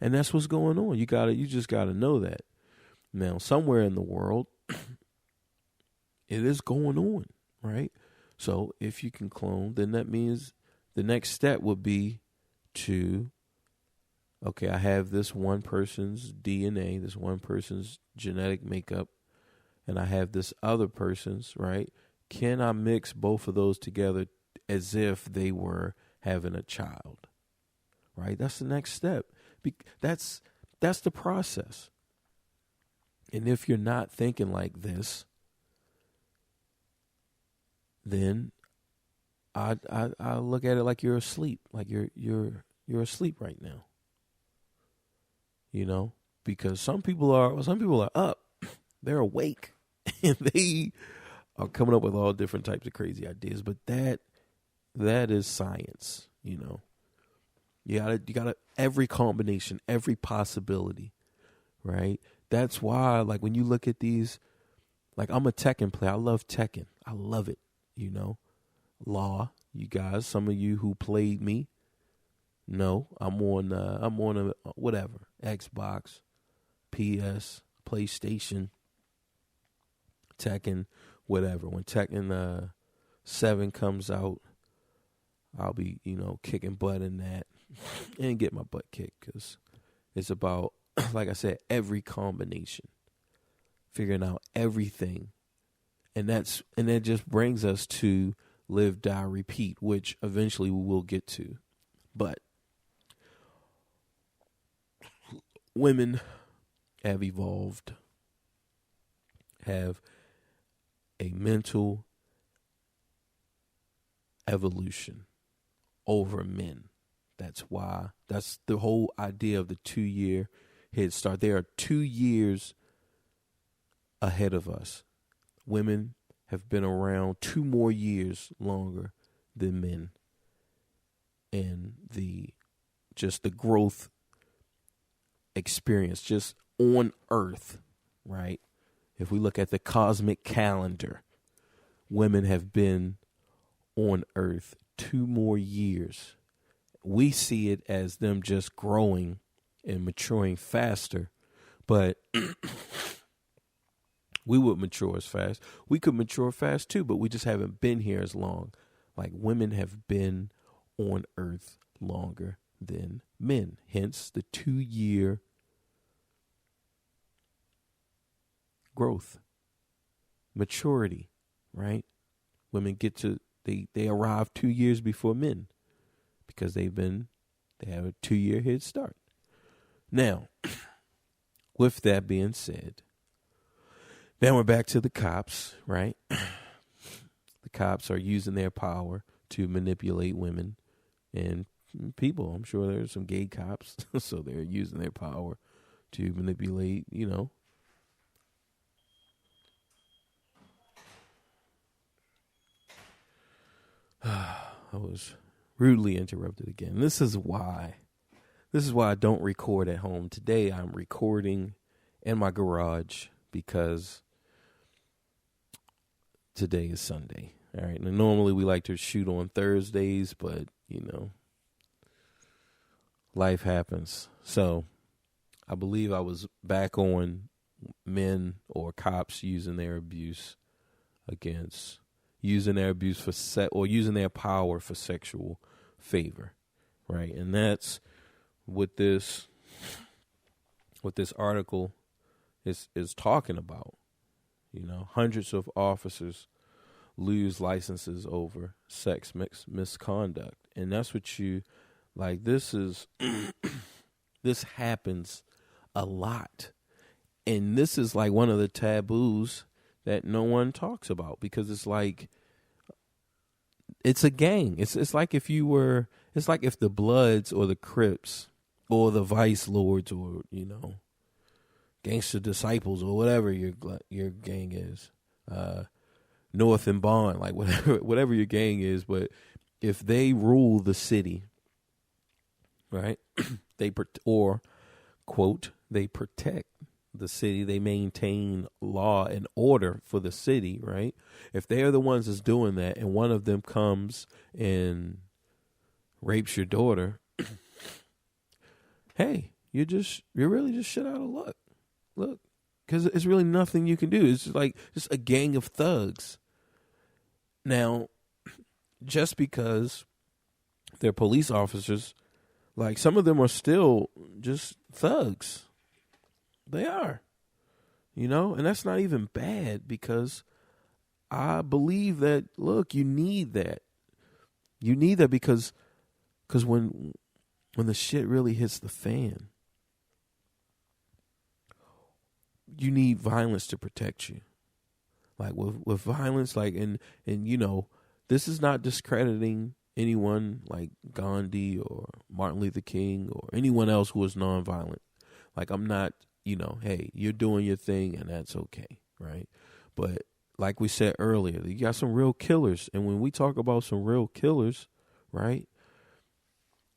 And that's what's going on. You just gotta know that. Now, somewhere in the world, it is going on, right? So if you can clone, then that means the next step would be to, okay, I have this one person's DNA, this one person's genetic makeup, and I have this other person's, right? Can I mix both of those together as if they were having a child, right? That's the next step. That's the process. And if you're not thinking like this, then I look at it like you're asleep, like you're asleep right now. You know, because some people are up, they're awake, and they are coming up with all different types of crazy ideas. But that is science, you know. You gotta every combination, every possibility, right? That's why, like, when you look at these, like, I'm a Tekken player. I love Tekken. I love it, you know. Law, you guys, some of you who played me, no, I'm on a whatever, Xbox, PS, PlayStation, Tekken, whatever. When Tekken 7 comes out, I'll be, you know, kicking butt in that and get my butt kicked, because it's about, like I said, every combination, figuring out everything, and that just brings us to live, die, repeat, which eventually we will get to. But women have evolved, have a mental evolution over men. That's the whole idea of the 2-year head start. They are 2 years ahead of us. Women have been around 2 more years longer than men. And the growth experience just on Earth, right? If we look at the cosmic calendar, women have been on Earth 2 more years. We see it as them just growing and maturing faster, but we would mature as fast. We could mature fast too, but we just haven't been here as long. Like, women have been on Earth longer than men. Hence the 2-year growth, maturity, right? Women they arrive 2 years before men because they have a 2-year head start. Now, with that being said, then we're back to the cops, right? The cops are using their power to manipulate women and people. I'm sure there's some gay cops, so they're using their power to manipulate, you know. I was rudely interrupted again. This is why I don't record at home. Today I'm recording in my garage because today is Sunday. All right. And normally we like to shoot on Thursdays, but, you know, life happens. So I believe I was back on men or cops using their abuse using for using their power for sexual favor, right? And that's what this article is talking about. You know, hundreds of officers lose licenses over sex misconduct, and that's what this is. This happens a lot, and this is like one of the taboos that no one talks about, because it's like, it's a gang. It's like if the Bloods or the Crips or the vice lords, or gangster disciples, or whatever your gang is, North and Bond, like whatever your gang is. But if they rule the city, right, they protect the city, they maintain law and order for the city, right? If they are the ones that's doing that, and one of them comes and rapes your daughter, hey, you're really just shit out of luck. Look, because it's really nothing you can do. It's just a gang of thugs. Now, just because they're police officers, like, some of them are still just thugs. They are, and that's not even bad, because I believe that, look, you need that. You need that because when the shit really hits the fan, you need violence to protect you. Like with violence, like, and this is not discrediting anyone like Gandhi or Martin Luther King or anyone else who was nonviolent. Like, I'm not, hey, you're doing your thing and that's okay, right? But like we said earlier, you got some real killers. And when we talk about some real killers, right,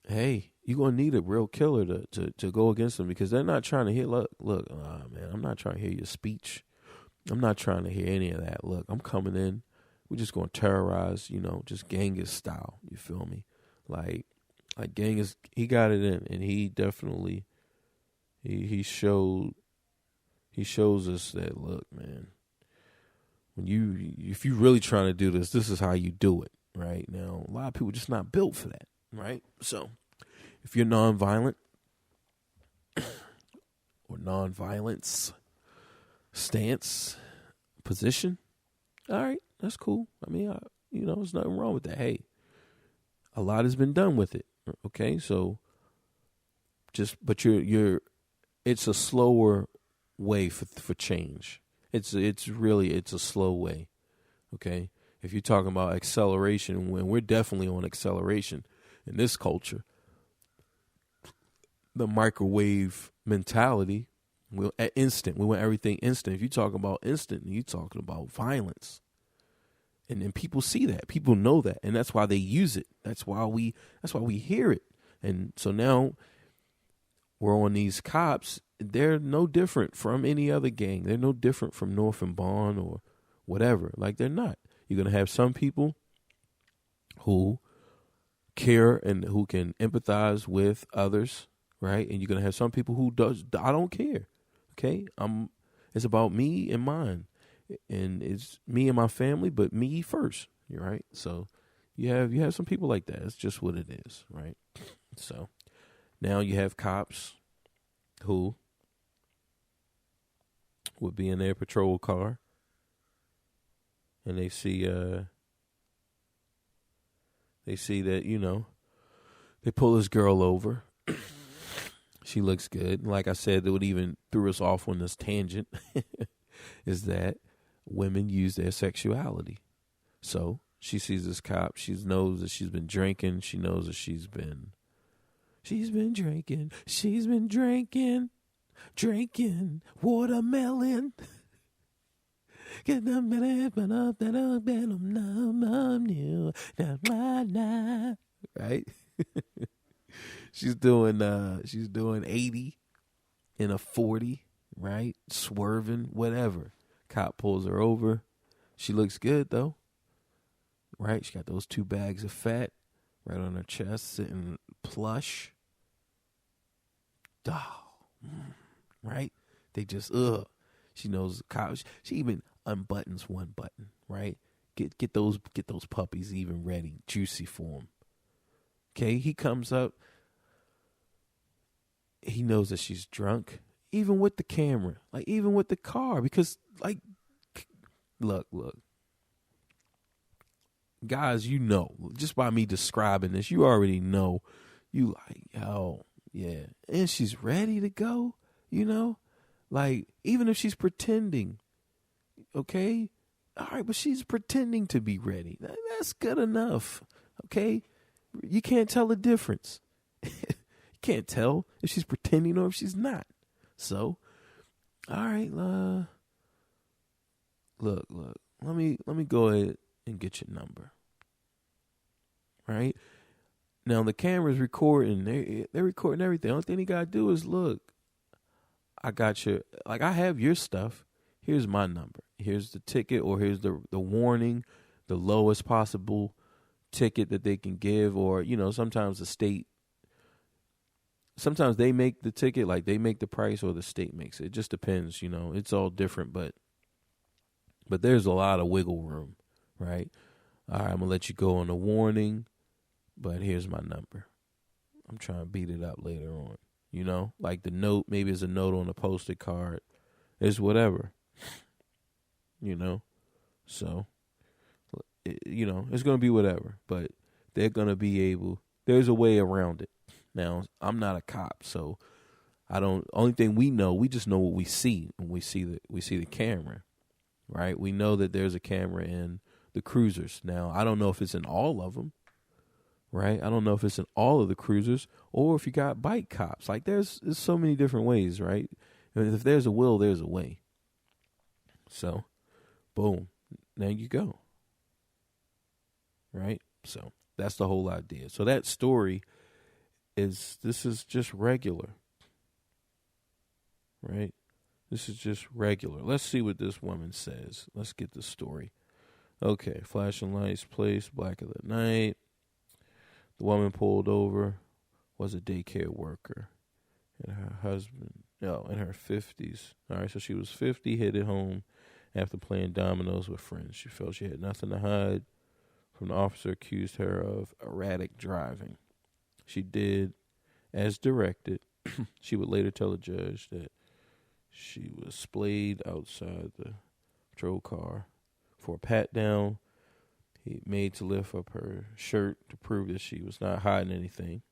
hey, you're going to need a real killer to go against them, because they're not trying to hear, look, man, I'm not trying to hear your speech. I'm not trying to hear any of that. Look, I'm coming in. We're just going to terrorize, just Genghis style. You feel me? Like Genghis, he got it in, and he definitely, he shows us that, look, man, if you really trying to do this is how you do it, right? Now, a lot of people just not built for that, right? So, if you're nonviolent or nonviolence stance, position, all right, that's cool. I mean, there's nothing wrong with that. Hey, a lot has been done with it. Okay, so but it's a slower way for change. It's a slow way. Okay, if you're talking about acceleration, when we're definitely on acceleration in this culture, the microwave mentality, we want everything instant. If you talk about instant, you're talking about violence. And people see that. People know that. And that's why they use it. That's why we hear it. And so now we're on these cops. They're no different from any other gang. They're no different from North and Bond or whatever. Like, they're not. You're going to have some people who care and who can empathize with others, right? And you're going to have some people who I don't care. Okay? It's about me and mine. And it's me and my family, but me first. You're right. So you have some people like that. It's just what it is, right? So now you have cops who would be in their patrol car, and they see that, they pull this girl over. She looks good. Like I said, that would even threw us off on this tangent is that women use their sexuality. So she sees this cop. She knows that she's been drinking. She knows that she's been drinking. She's been drinking watermelon. Get the right? She's doing 80 in a 40, right? Swerving, whatever. Cop pulls her over. She looks good though, right? She got those 2 bags of fat right on her chest, sitting plush. Right? They just She knows the cop. She even unbuttons one button, right? Get those puppies even ready, juicy for him. Okay, he comes up. He knows that she's drunk, even with the camera, like even with the car, because like, look, guys, just by me describing this, you already know, you like, oh yeah, and she's ready to go, like even if she's pretending, okay, all right, but she's pretending to be ready. That's good enough, okay. You can't tell the difference. You can't tell if she's pretending or if she's not. So, all right, look. Let me go ahead and get your number. Right? Now the camera's recording. They're recording everything. The only thing he gotta do is look. I got your, like, I have your stuff. Here's my number. Here's the ticket, or here's the warning, the lowest possible ticket that they can give, or, you know, sometimes the state, sometimes they make the ticket, like they make the price, or the state makes it. It just depends, you know. It's all different, but there's a lot of wiggle room, right? All right, I'm gonna let you go on the warning, but here's my number. I'm trying to beat it up later on. You know, like the note, maybe it's a note on a posted card. It's whatever, you know. So, you know, it's going to be whatever, but they're going to be able, there's a way around it. Now, I'm not a cop, so only thing we know, we just know what we see when we see the camera, right? We know that there's a camera in the cruisers. Now, I don't know if it's in all of them. Right? I don't know if it's in all of the cruisers or if you got bike cops. Like there's so many different ways, right? And if there's a will, there's a way. So, boom. There you go. Right? So, that's the whole idea. So that story this is just regular. Right? This is just regular. Let's see what this woman says. Let's get the story. Okay. Flashing lights, place, black of the night. The woman pulled over was a daycare worker, and her husband, in her 50s. All right, so she was 50, headed home after playing dominoes with friends. She felt she had nothing to hide from the officer accused her of erratic driving. She did as directed. She would later tell the judge that she was splayed outside the patrol car for a pat down. He made to lift up her shirt to prove that she was not hiding anything.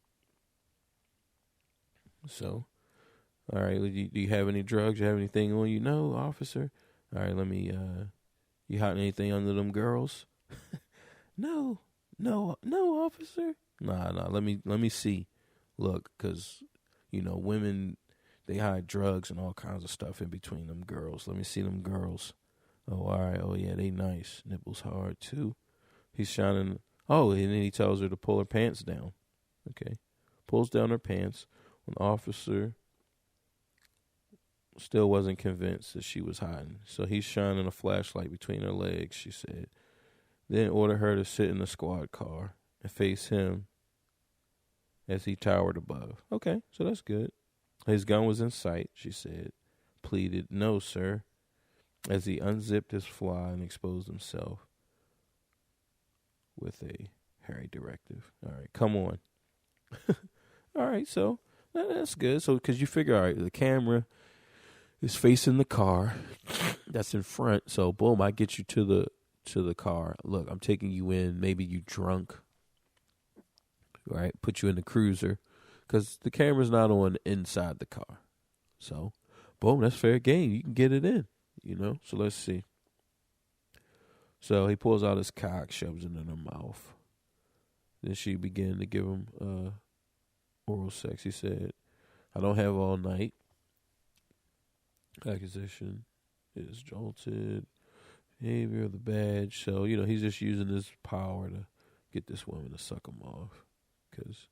So, all right, do you have any drugs? You have anything on you? No, officer. All right, you hiding anything under them girls? No, officer. Nah, let me see. Look, because, you know, women, they hide drugs and all kinds of stuff in between them girls. Let me see them girls. Oh, all right. Oh, yeah, they nice. Nipples hard, too. He's shining. Oh, and then he tells her to pull her pants down. Okay. Pulls down her pants. When the officer still wasn't convinced that she was hiding. So he's shining a flashlight between her legs, she said. Then ordered her to sit in the squad car and face him as he towered above. Okay, so that's good. His gun was in sight, she said. Pleaded, no, sir, as he unzipped his fly and exposed himself with a hairy directive. All right, come on. All right, so that's good. So, because you figure, all right, the camera is facing the car that's in front. So, boom, I get you to the car. Look, I'm taking you in. Maybe you drunk, right? Put you in the cruiser because the camera's not on inside the car. So, boom, that's fair game. You can get it in, you know? So, let's see. So he pulls out his cock, shoves it in her mouth. Then she began to give him oral sex. He said, I don't have all night. Accusation is jolted. Behavior of the badge. So, you know, he's just using his power to get this woman to suck him off. Because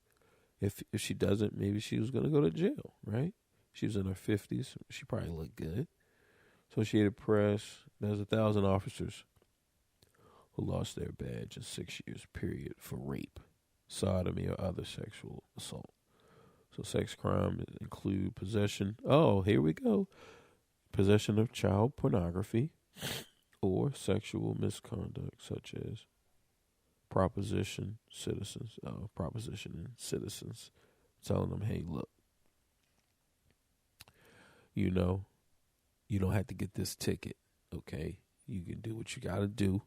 if she doesn't, maybe she was going to go to jail, right? She was in her 50s. She probably looked good. Associated Press, there's 1,000 officers who lost their badge in 6 years period for rape, sodomy, or other sexual assault. So sex crimes include possession. Oh, here we go. Possession of child pornography or sexual misconduct such as propositioning citizens, telling them, hey, look, you know, you don't have to get this ticket, okay? You can do what you got to do.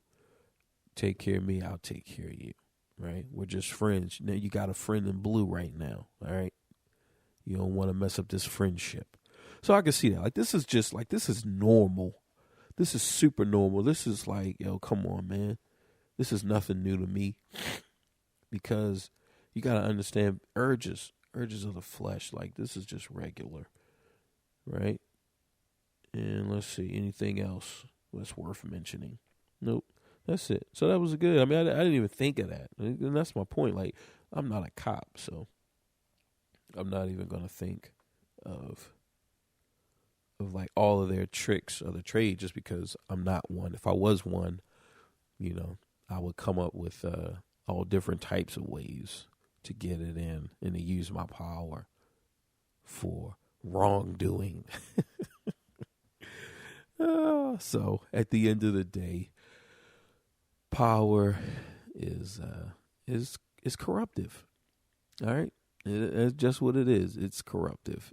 Take care of me, I'll take care of you, right? We're just friends. Now you got a friend in blue right now, all right? You don't want to mess up this friendship. So I can see that. Like, this is just, like, this is normal. This is super normal. This is like, yo, come on, man. This is nothing new to me. Because you got to understand urges urges of the flesh. Like, this is just regular, right? And let's see, anything else that's worth mentioning? Nope, that's it. So that was good. I mean, I didn't even think of that. And that's my point. Like, I'm not a cop, so I'm not even going to think of like all of their tricks of the trade just because I'm not one. If I was one, you know, I would come up with all different types of ways to get it in and to use my power for wrongdoing. So at the end of the day, power is corruptive. All right, it's just what it is. It's corruptive.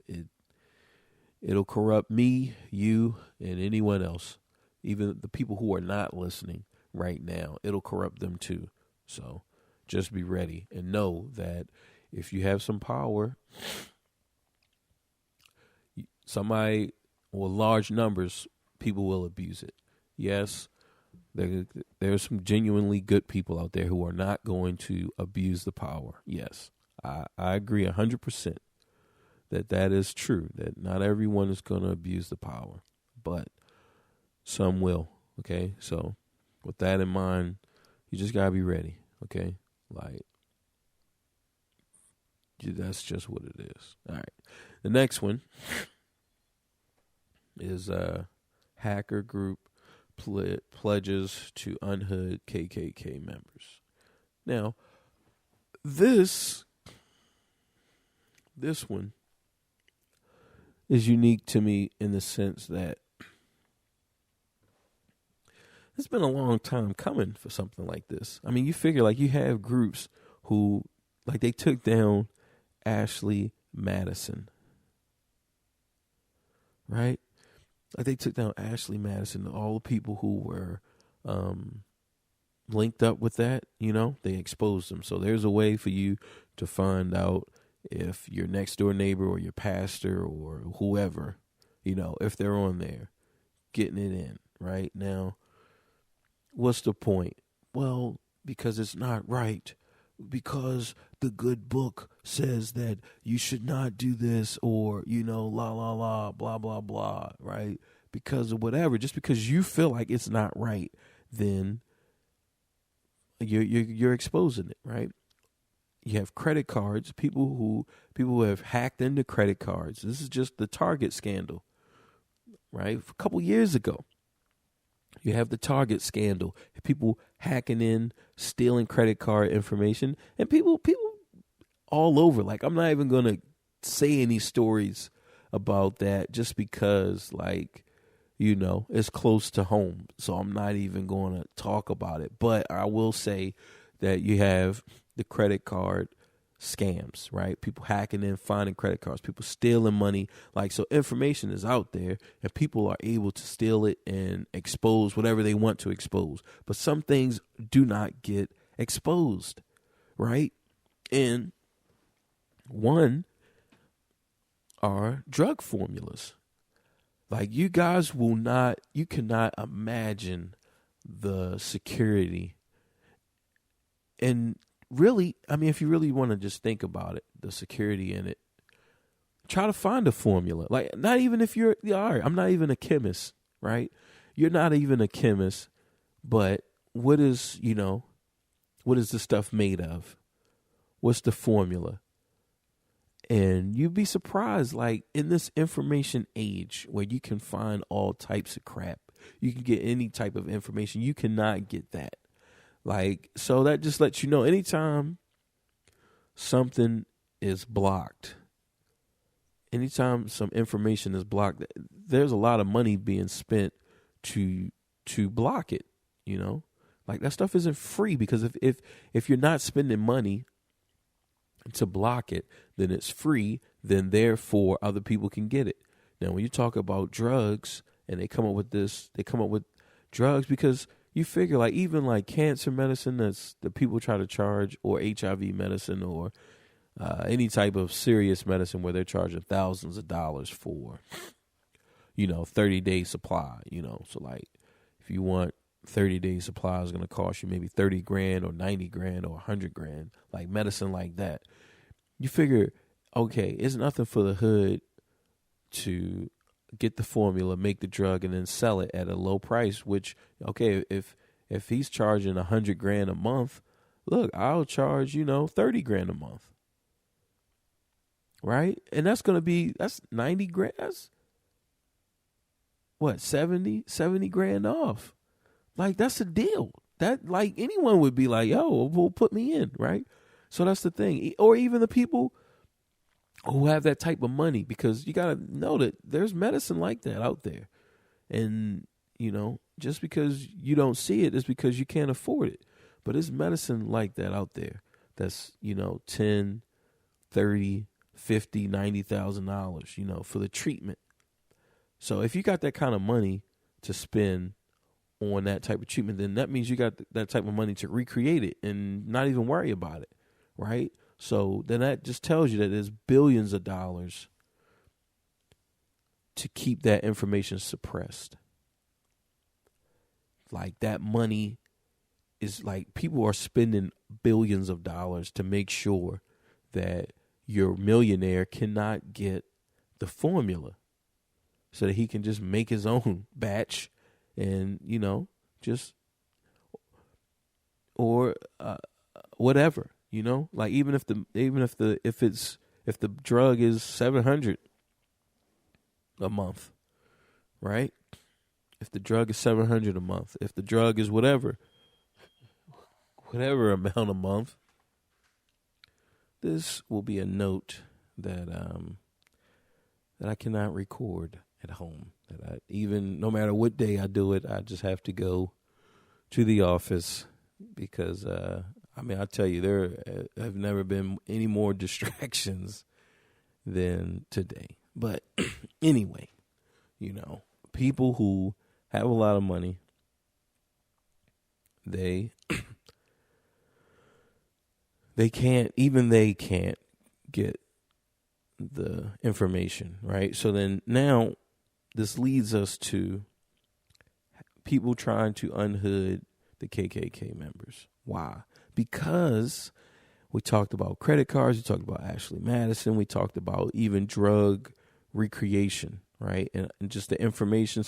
It'll corrupt me, you, and anyone else, even the people who are not listening right now. It'll corrupt them too. So just be ready and know that if you have some power, somebody or large numbers, people will abuse it. Yes, there's some genuinely good people out there who are not going to abuse the power. Yes, I agree 100% that is true, that not everyone is going to abuse the power, but some will, okay? So with that in mind, you just got to be ready, okay? Like, that's just what it is. All right. The next one is hacker group pledges to unhood KKK members. Now, this one is unique to me in the sense that it's been a long time coming for something like this. I mean, you figure like you have groups who, like, they took down Ashley Madison, right? Like, they took down Ashley Madison, all the people who were linked up with that, you know, they exposed them. So there's a way for you to find out if your next door neighbor or your pastor or whoever, you know, if they're on there getting it in right now. What's the point? Well, because it's not right, because the good book says that you should not do this, or, you know, blah, blah, blah, right? Because of whatever, just because you feel like it's not right, then you're exposing it, right? You have credit cards, people who have hacked into credit cards. This is just the Target scandal, right? A couple years ago, you have the Target scandal, people hacking in, stealing credit card information, and people all over. Like, I'm not even going to say any stories about that just because, like, you know, it's close to home. So I'm not even going to talk about it. But I will say that you have the credit card scams, right? People hacking in, finding credit cards, people stealing money. Like, so information is out there and people are able to steal it and expose whatever they want to expose. But some things do not get exposed, right? And one are drug formulas. Like, you cannot imagine the security. And really, I mean, if you really want to just think about it, the security in it, try to find a formula. Like, not even if you're, all right, I'm not even a chemist, right? You're not even a chemist, but what is the stuff made of? What's the formula? And you'd be surprised, like, in this information age where you can find all types of crap, you can get any type of information. You cannot get that. Like, so that just lets you know, anytime something is blocked, anytime some information is blocked, there's a lot of money being spent to block it, you know? Like, that stuff isn't free, because if you're not spending money to block it, then it's free, then therefore other people can get it. Now, when you talk about drugs and they come up with drugs because you figure, like, even like cancer medicine that people try to charge, or HIV medicine, or any type of serious medicine where they're charging thousands of dollars for, 30-day supply, So, like, if you want 30-day supply is going to cost you maybe 30 grand or 90 grand or 100 grand, like medicine like that. You figure okay, it's nothing for the hood to get the formula, make the drug, and then sell it at a low price. Which, okay, if he's charging $100,000 a month, look, I'll charge 30 grand a month, right? And that's that's 90 grand. That's what 70 grand off. Like, that's a deal. That, like, anyone would be like, yo, well, put me in, right? So that's the thing. Or even the people who have that type of money, because you got to know that there's medicine like that out there. And, just because you don't see it is because you can't afford it. But there's medicine like that out there that's, $10, $30, $50, $90,000, for the treatment. So if you got that kind of money to spend on that type of treatment, then that means you got that type of money to recreate it and not even worry about it, right? So then that just tells you that there's billions of dollars to keep that information suppressed. Like, that money is like, people are spending billions of dollars to make sure that your millionaire cannot get the formula so that he can just make his own batch and, just, or whatever, like, even if the drug is $700 a month, right? If the drug is $700 a month, if the drug is whatever amount a month, this will be a note that I cannot record at home. That no matter what day I do it, I just have to go to the office because, I tell you, there have never been any more distractions than today. But anyway, people who have a lot of money, they can't get the information, right? So then now this leads us to people trying to unhood the KKK members. Why? Because we talked about credit cards, we talked about Ashley Madison, we talked about even drug recreation, right? And just the information.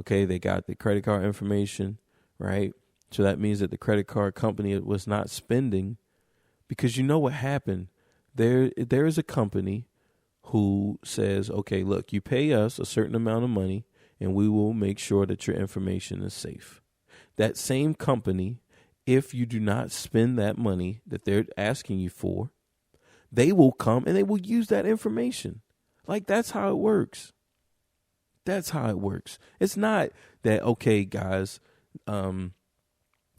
They got the credit card information, right? So that means that the credit card company was not spending, because what happened? There is a company who says, okay, look, you pay us a certain amount of money and we will make sure that your information is safe. That same company, if you do not spend that money that they're asking you for, they will come and they will use that information. Like, that's how it works. That's how it works. It's not that, okay, guys,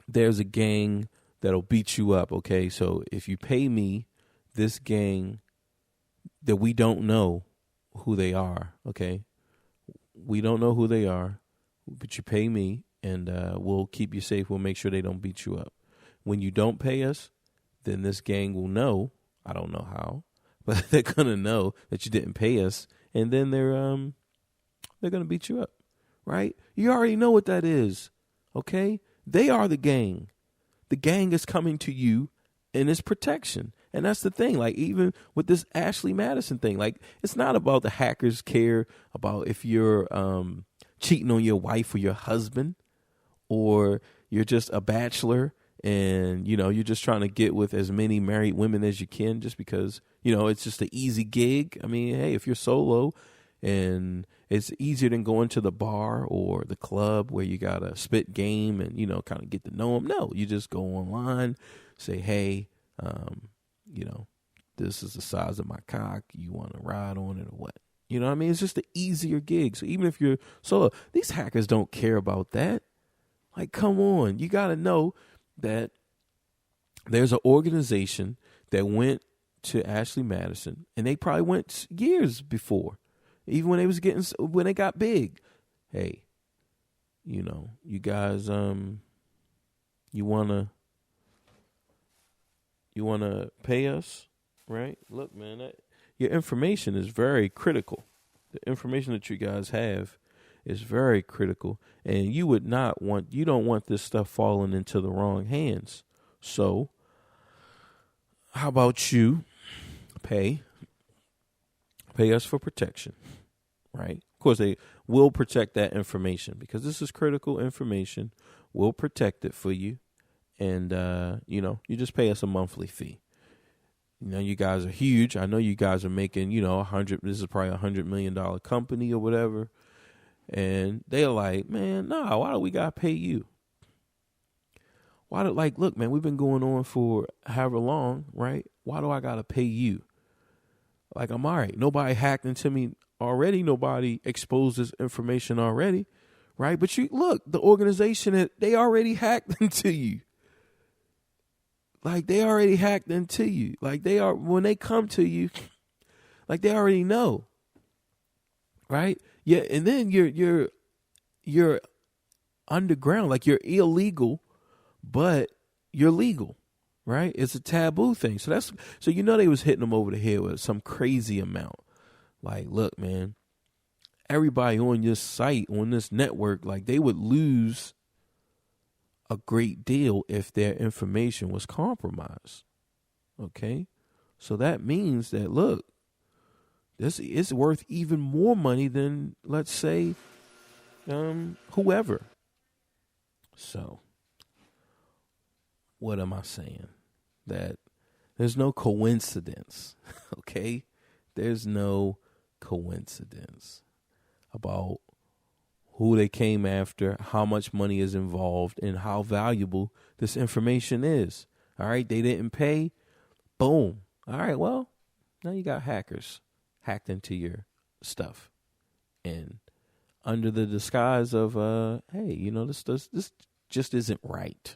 there's a gang that'll beat you up, okay? So if you pay me, this gang that we don't know who they are, okay? We don't know who they are, but you pay me and we'll keep you safe. We'll make sure they don't beat you up. When you don't pay us, then this gang will know, I don't know how, but they're going to know that you didn't pay us, and then they're going to beat you up, right? You already know what that is, okay? They are the gang. The gang is coming to you in its protection. And that's the thing. Like, even with this Ashley Madison thing, like, it's not about the hackers care about if you're cheating on your wife or your husband, or you're just a bachelor and, you're just trying to get with as many married women as you can just because, it's just an easy gig. I mean, hey, if you're solo and it's easier than going to the bar or the club where you got to spit game and, kind of get to know them. No, you just go online, say, hey, this is the size of my cock. You want to ride on it or what? You know what I mean? It's just an easier gig. So even if you're solo, these hackers don't care about that. Like, come on. You got to know that there's an organization that went to Ashley Madison, and they probably went years before, even when they got big. Hey, you guys, you want to pay us, right? Look, man, your information is very critical. The information that you guys have is very critical, and you don't want this stuff falling into the wrong hands. So how about you pay pay us for protection, right? Of course, they will protect that information because this is critical information. We'll protect it for you. And, you just pay us a monthly fee. You guys are huge. I know you guys are making, this is probably $100 million company or whatever. And they're like, man, nah, why do we got to pay you? Look, man, we've been going on for however long, right? Why do I got to pay you? Like, I'm all right. Nobody hacked into me already. Nobody exposed this information already, right? But the organization, they already hacked into you. Like, they already hacked into you. Like, when they come to you, like, they already know, right? Yeah, and then you're underground, like, you're illegal, but you're legal, right? It's a taboo thing. So they was hitting them over the head with some crazy amount. Like, look, man, everybody on your site, on this network, like, they would lose a great deal if their information was compromised. Okay? So that means that, look, this is worth even more money than, let's say, whoever. So, what am I saying? That there's no coincidence, okay? There's no coincidence about who they came after, how much money is involved, and how valuable this information is. All right, they didn't pay. Boom. All right, well, now you got hackers hacked into your stuff. And under the disguise of, hey, this just isn't right.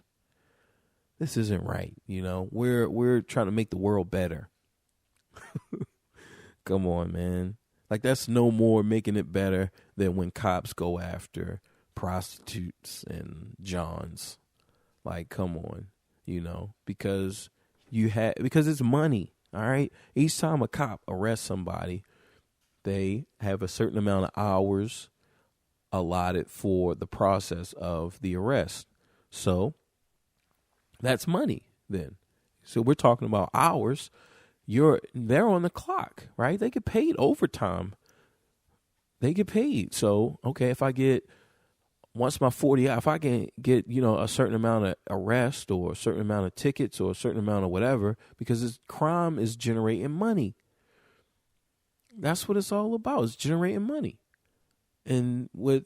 This isn't right. We're trying to make the world better. Come on, man. Like, that's no more making it better than when cops go after prostitutes and Johns. Like, come on, because it's money. All right. Each time a cop arrests somebody, they have a certain amount of hours allotted for the process of the arrest. So that's money then. So we're talking about hours. They're on the clock, right? They get paid overtime. They get paid. So, okay, if I get, once my 40 hours, if I can get, a certain amount of arrest or a certain amount of tickets or a certain amount of whatever, because crime is generating money. That's what it's all about. It's generating money. And with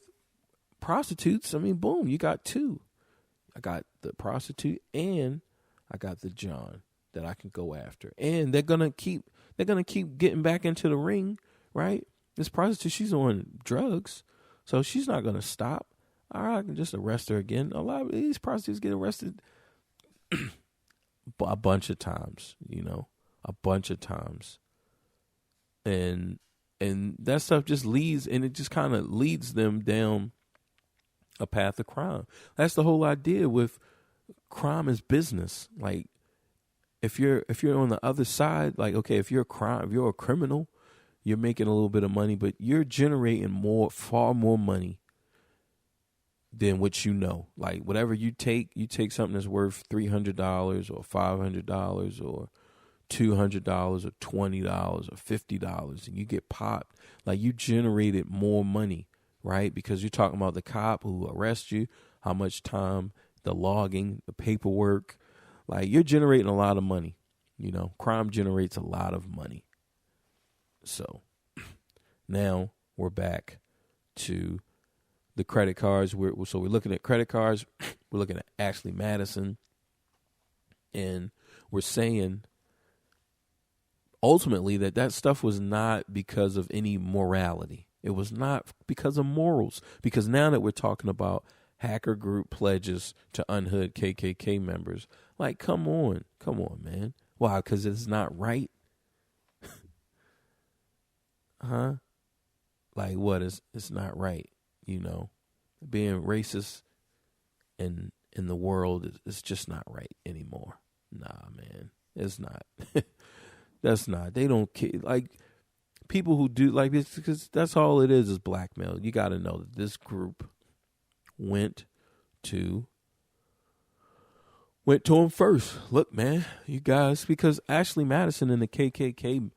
prostitutes, I mean, boom, you got two. I got the prostitute and I got the John that I can go after. And they're gonna keep getting back into the ring, right? This prostitute, she's on drugs, so she's not gonna stop. All right, I can just arrest her again. A lot of these prostitutes get arrested a bunch of times, a bunch of times. And that stuff just leads, and it just kind of leads them down a path of crime. That's the whole idea with crime is business. Like, if you're on the other side, like, okay, if you're a criminal, you're making a little bit of money, but you're generating far more money than what Like, whatever you take something that's worth $300 or $500 or $200 or $20 or $50, and you get popped. Like, you generated more money, right? Because you're talking about the cop who arrests you, how much time, the logging, the paperwork. Like, you're generating a lot of money. Crime generates a lot of money. So now we're back to the credit cards. We're looking at credit cards. We're looking at Ashley Madison. And we're saying ultimately that stuff was not because of any morality. It was not because of morals. Because now that we're talking about hacker group pledges to unhood KKK members, like, come on, man. Why? Because it's not right. Huh? Like, what? It's not right. Being racist in the world is just not right anymore. Nah, man, it's not. That's not. They don't care. Like, people who do like this, because that's all it is blackmail. You got to know that this group went to him first. Look, man, you guys, because Ashley Madison and the KKK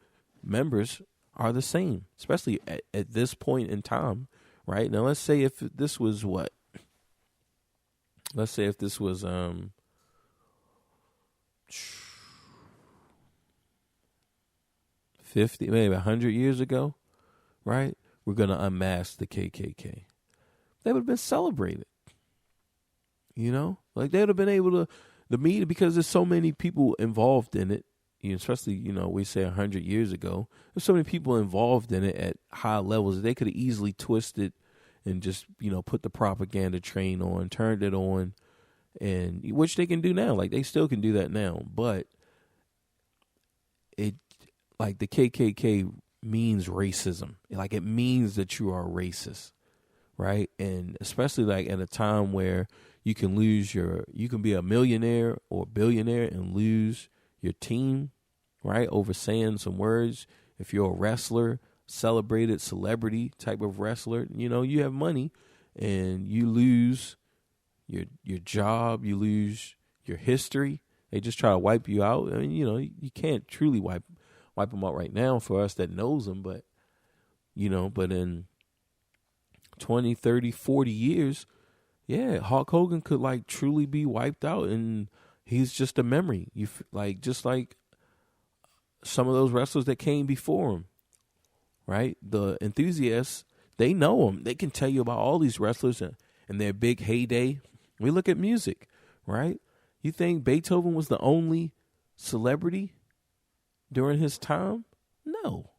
members are the same, especially at this point in time, right? Now, let's say if this was what? Let's say if this was 50, maybe 100 years ago, right? We're going to unmask the KKK. They would have been celebrated. You know? Like, they would have been able to, the media, because there's so many people involved in it, especially, we say 100 years ago, there's so many people involved in it at high levels. They could have easily twisted and just, put the propaganda train on, turned it on, and which they can do now. Like, they still can do that now. But it, like, the KKK means racism. Like, it means that you are racist, right? And especially, like, at a time where you can you can be a millionaire or billionaire and lose your team, right, over saying some words. If you're a wrestler, celebrated celebrity type of wrestler, you have money and you lose your job, you lose your history. They just try to wipe you out. I mean, you can't truly wipe them out right now for us that knows them, but in 20, 30, 40 years, yeah, Hulk Hogan could like truly be wiped out and he's just a memory. Just like some of those wrestlers that came before him, right? The enthusiasts, they know him. They can tell you about all these wrestlers and their big heyday. We look at music, right? You think Beethoven was the only celebrity during his time? No,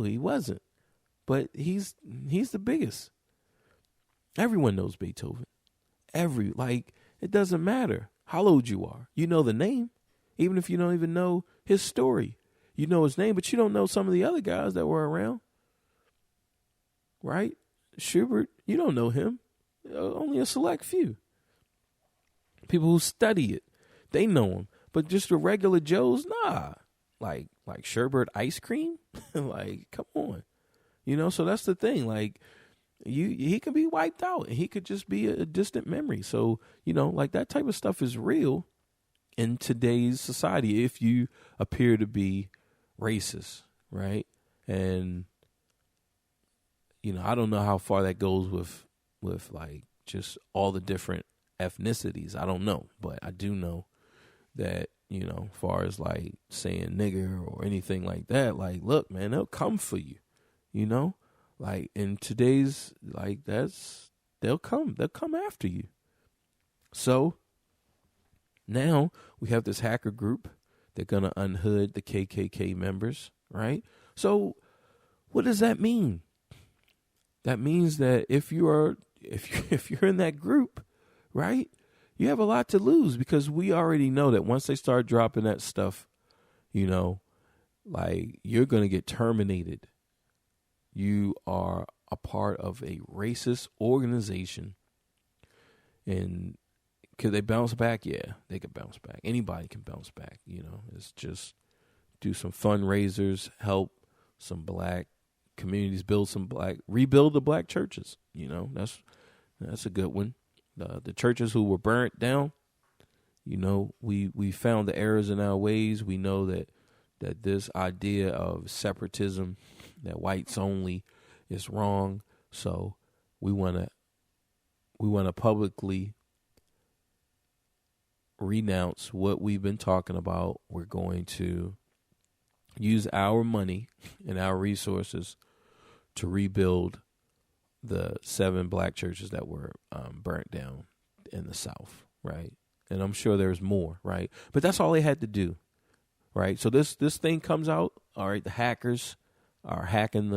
he wasn't. But he's the biggest. Everyone knows Beethoven. It doesn't matter how old you are. You know the name, even if you don't even know his story. You know his name, but you don't know some of the other guys that were around. Right? Schubert, you don't know him. Only a select few. People who study it, they know him. But just the regular Joes, nah. Like sherbet ice cream? Like, come on. So that's the thing. Like, he could be wiped out and he could just be a distant memory. So, like that type of stuff is real in today's society if you appear to be racist, right? And, I don't know how far that goes with like just all the different ethnicities. I don't know, but I do know that, as far as like saying nigger or anything like that, like, look, man, they'll come for you, like in today's, like they'll come after you. So now we have this hacker group. They're going to unhood the KKK members, right? So what does that mean? That means that if you're in that group, right, you have a lot to lose because we already know that once they start dropping that stuff, like you're going to get terminated. You are a part of a racist organization. And could they bounce back? Yeah, they could bounce back. Anybody can bounce back. It's just do some fundraisers, help some black communities, rebuild the black churches. That's a good one. The churches who were burnt down, we found the errors in our ways. We know that this idea of separatism, that whites only, is wrong. So we want to publicly renounce what we've been talking about. We're going to use our money and our resources to rebuild the 7 black churches that were burnt down in the South, right? And I'm sure there's more, right? But that's all they had to do, right? So this thing comes out, all right, the hackers are hacking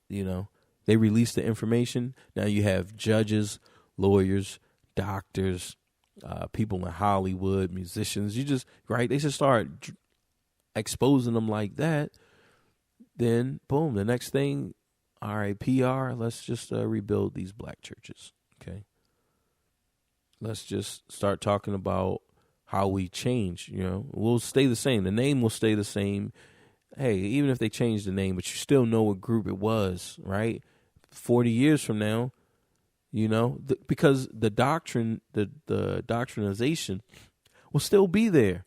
they release the information. Now you have judges, lawyers, doctors, people in Hollywood, musicians. They should start exposing them like that. Then, boom, the next thing, all right, PR, let's just rebuild these black churches, okay? Let's just start talking about how we change, We'll stay the same. The name will stay the same. Hey, even if they change the name, but you still know what group it was, right? 40 years from now, because the doctrine, the doctrinization will still be there.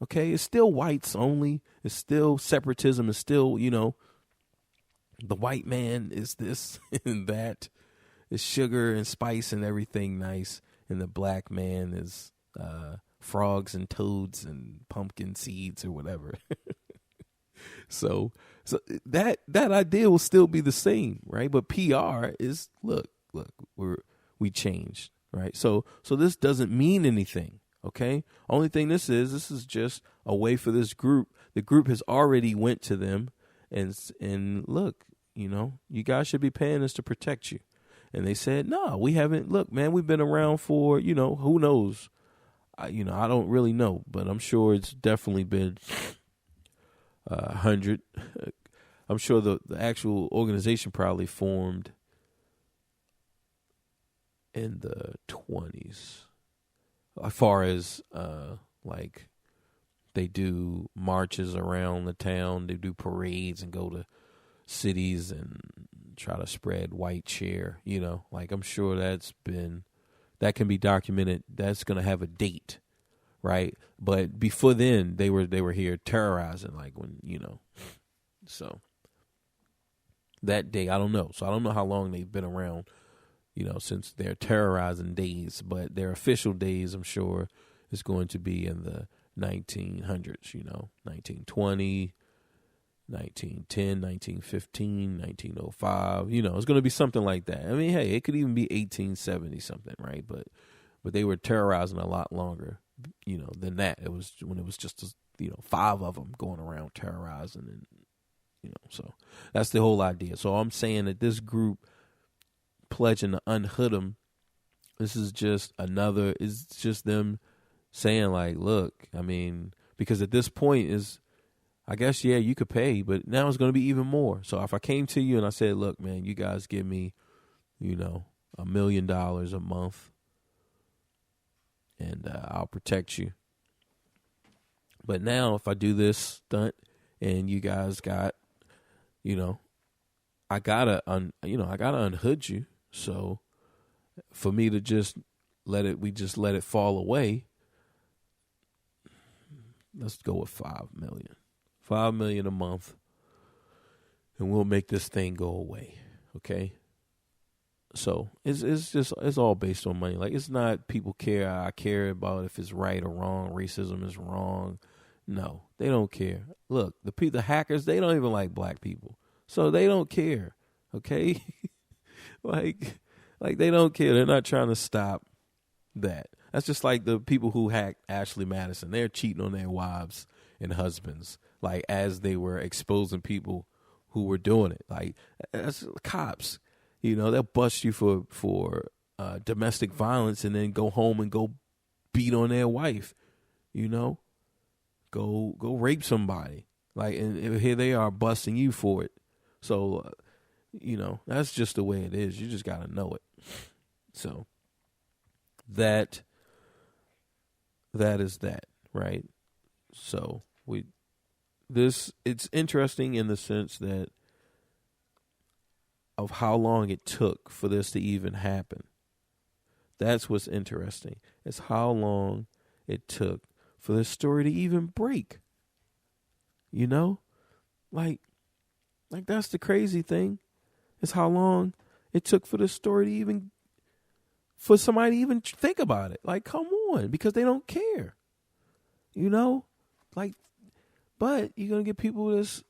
Okay, it's still whites only. It's still separatism. It's still, the white man is this and that. It's sugar and spice and everything nice. And the black man is frogs and toads and pumpkin seeds or whatever. So that idea will still be the same, right? But PR is look, we changed, right? So this doesn't mean anything. Okay. Only thing this is just a way for this group. The group has already went to them and look, you guys should be paying us to protect you. And they said, no, we haven't. Look, man, we've been around for, who knows? I don't really know, but I'm sure it's definitely been 100. I'm sure the actual organization probably formed in the 20s. As far as like they do marches around the town, they do parades and go to cities and try to spread white cheer, like I'm sure that can be documented. That's going to have a date, right? But before then they were here terrorizing, like when, so that day, I don't know. So I don't know how long they've been around, since their terrorizing days, but their official days, I'm sure, is going to be in the 1900s, 1920, 1910, 1915, 1905, it's going to be something like that. I mean, hey, it could even be 1870 something, right? But they were terrorizing a lot longer, than that. It was when it was just, 5 of them going around terrorizing and, so that's the whole idea. So I'm saying that this group pledging to unhood them, this is just it's just them saying like, look, I mean, because at this point is, I guess, yeah, you could pay, but now it's going to be even more. So if I came to you and I said, look, man, you guys give me, $1 million a month and I'll protect you. But now if I do this stunt and you guys got, I gotta unhood you. So for me to just let it fall away, let's go with 5 million. 5 million a month, and we'll make this thing go away. Okay. So it's all based on money. Like, it's not people care. I care about if it's right or wrong. Racism is wrong. No, they don't care. Look, the hackers, they don't even like black people, so they don't care. Okay, like they don't care. They're not trying to stop that. That's just like the people who hacked Ashley Madison. They're cheating on their wives and husbands, like, as they were exposing people who were doing it. Like, that's cops. They'll bust you for domestic violence and then go home and go beat on their wife. Go rape somebody. Like, and here they are busting you for it. So, that's just the way it is. You just got to know it. So that is that, right? So it's interesting in the sense that of how long it took for this to even happen. That's what's interesting. It's how long it took for this story to even break. Like that's the crazy thing. It's how long it took for this story to even, for somebody to even think about it. Like, come on, because they don't care. Like, but you're gonna get people that's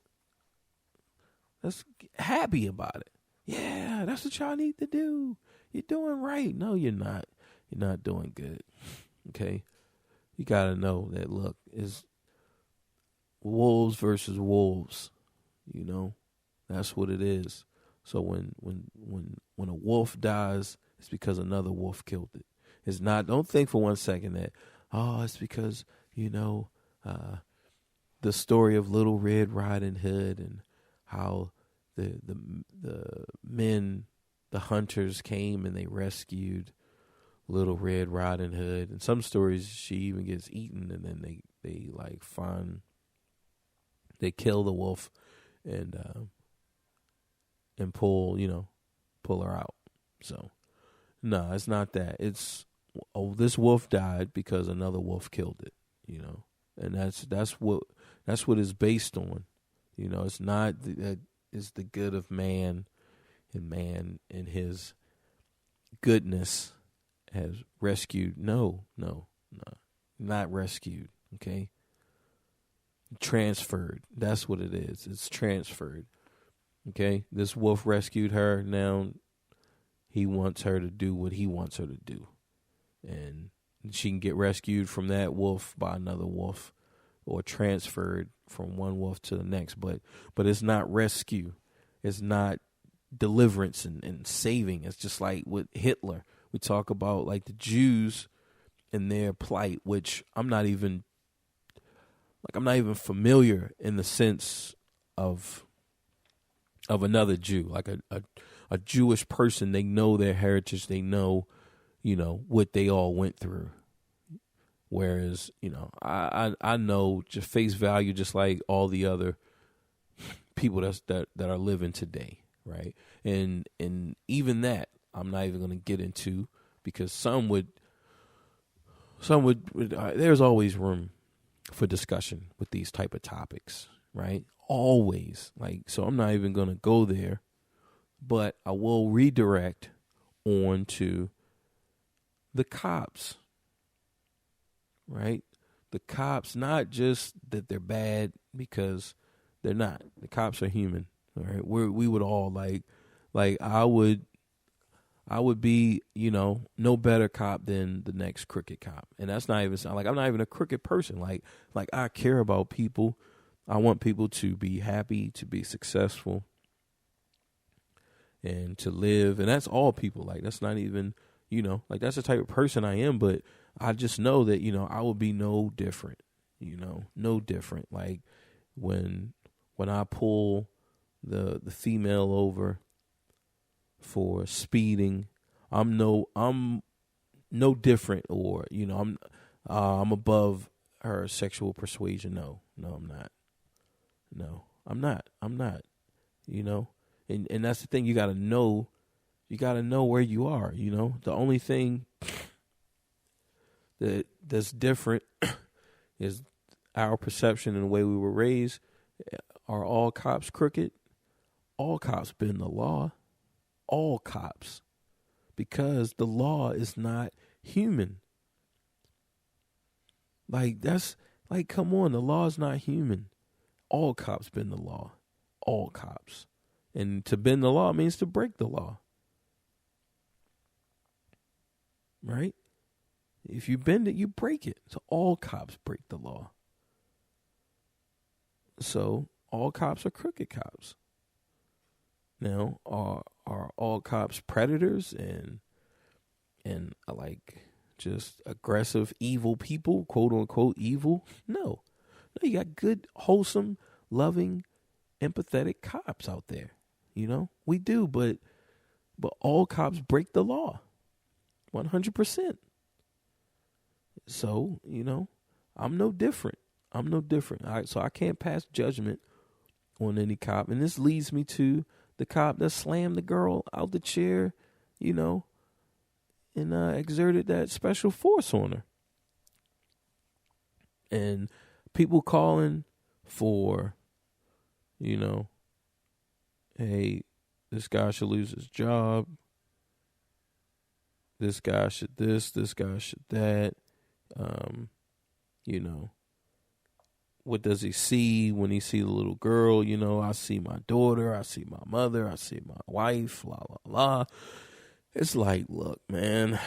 happy about it. Yeah, that's what y'all need to do. You're doing right. No, you're not. You're not doing good. Okay? You got to know that, look, it's wolves versus wolves. That's what it is. So when a wolf dies, it's because another wolf killed it. It's not, don't think for 1 second that, it's because, the story of Little Red Riding Hood and how the men, the hunters came and they rescued Little Red Riding Hood. In some stories, she even gets eaten, and then they kill the wolf and pull her out. So no, it's not that. It's, this wolf died because another wolf killed it. and that's what it's based on. You know, it's not that it's the good of man and his goodness has rescued. No, not rescued. Okay, transferred. That's what it is. It's transferred. Okay, this wolf rescued her. Now he wants her to do what he wants her to do, and she can get rescued from that wolf by another wolf, or transferred from one wolf to the next. But it's not rescue. It's not deliverance and saving. It's just like with Hitler. We talk about like the Jews and their plight, which I'm not even familiar in the sense of another Jew, like a Jewish person. They know their heritage. They know, what they all went through. Whereas, I know just face value, just like all the other people that are living today, right? And even that, I'm not even going to get into, because some would there's always room for discussion with these type of topics, right? Always. So I'm not even going to go there, but I will redirect on to the cops, right? The cops, not just that they're bad, because they're not. The cops are human, all right? We would all like I would be, no better cop than the next crooked cop. And that's not even like, I'm not even a crooked person. Like I care about people. I want people to be happy, to be successful, and to live. And that's all people. Like, that's not even, that's the type of person I am. But I just know that, I will be no different, no different. Like when I pull the female over for speeding, I'm no different, or I'm above her sexual persuasion. No, I'm not. No, I'm not. And that's the thing. You got to know where you are. The only thing that's different is our perception and the way we were raised. Are all cops crooked? All cops bend the law. All cops, because the law is not human. Come on, the law is not human. All cops bend the law. All cops. And to bend the law means to break the law. Right? If you bend it, you break it. So all cops break the law. So all cops are crooked cops. Now, are all cops predators and like just aggressive, evil people, quote unquote evil? No, you got good, wholesome, loving, empathetic cops out there. We do, but all cops break the law, 100%. So I'm no different. All right, so I can't pass judgment on any cop, and this leads me to the cop that slammed the girl out the chair, and exerted that special force on her. And people calling for, hey, this guy should lose his job. This guy should this guy should that. What does he see when he see the little girl? I see my daughter, I see my mother, I see my wife, la, la, la. It's like, look, man.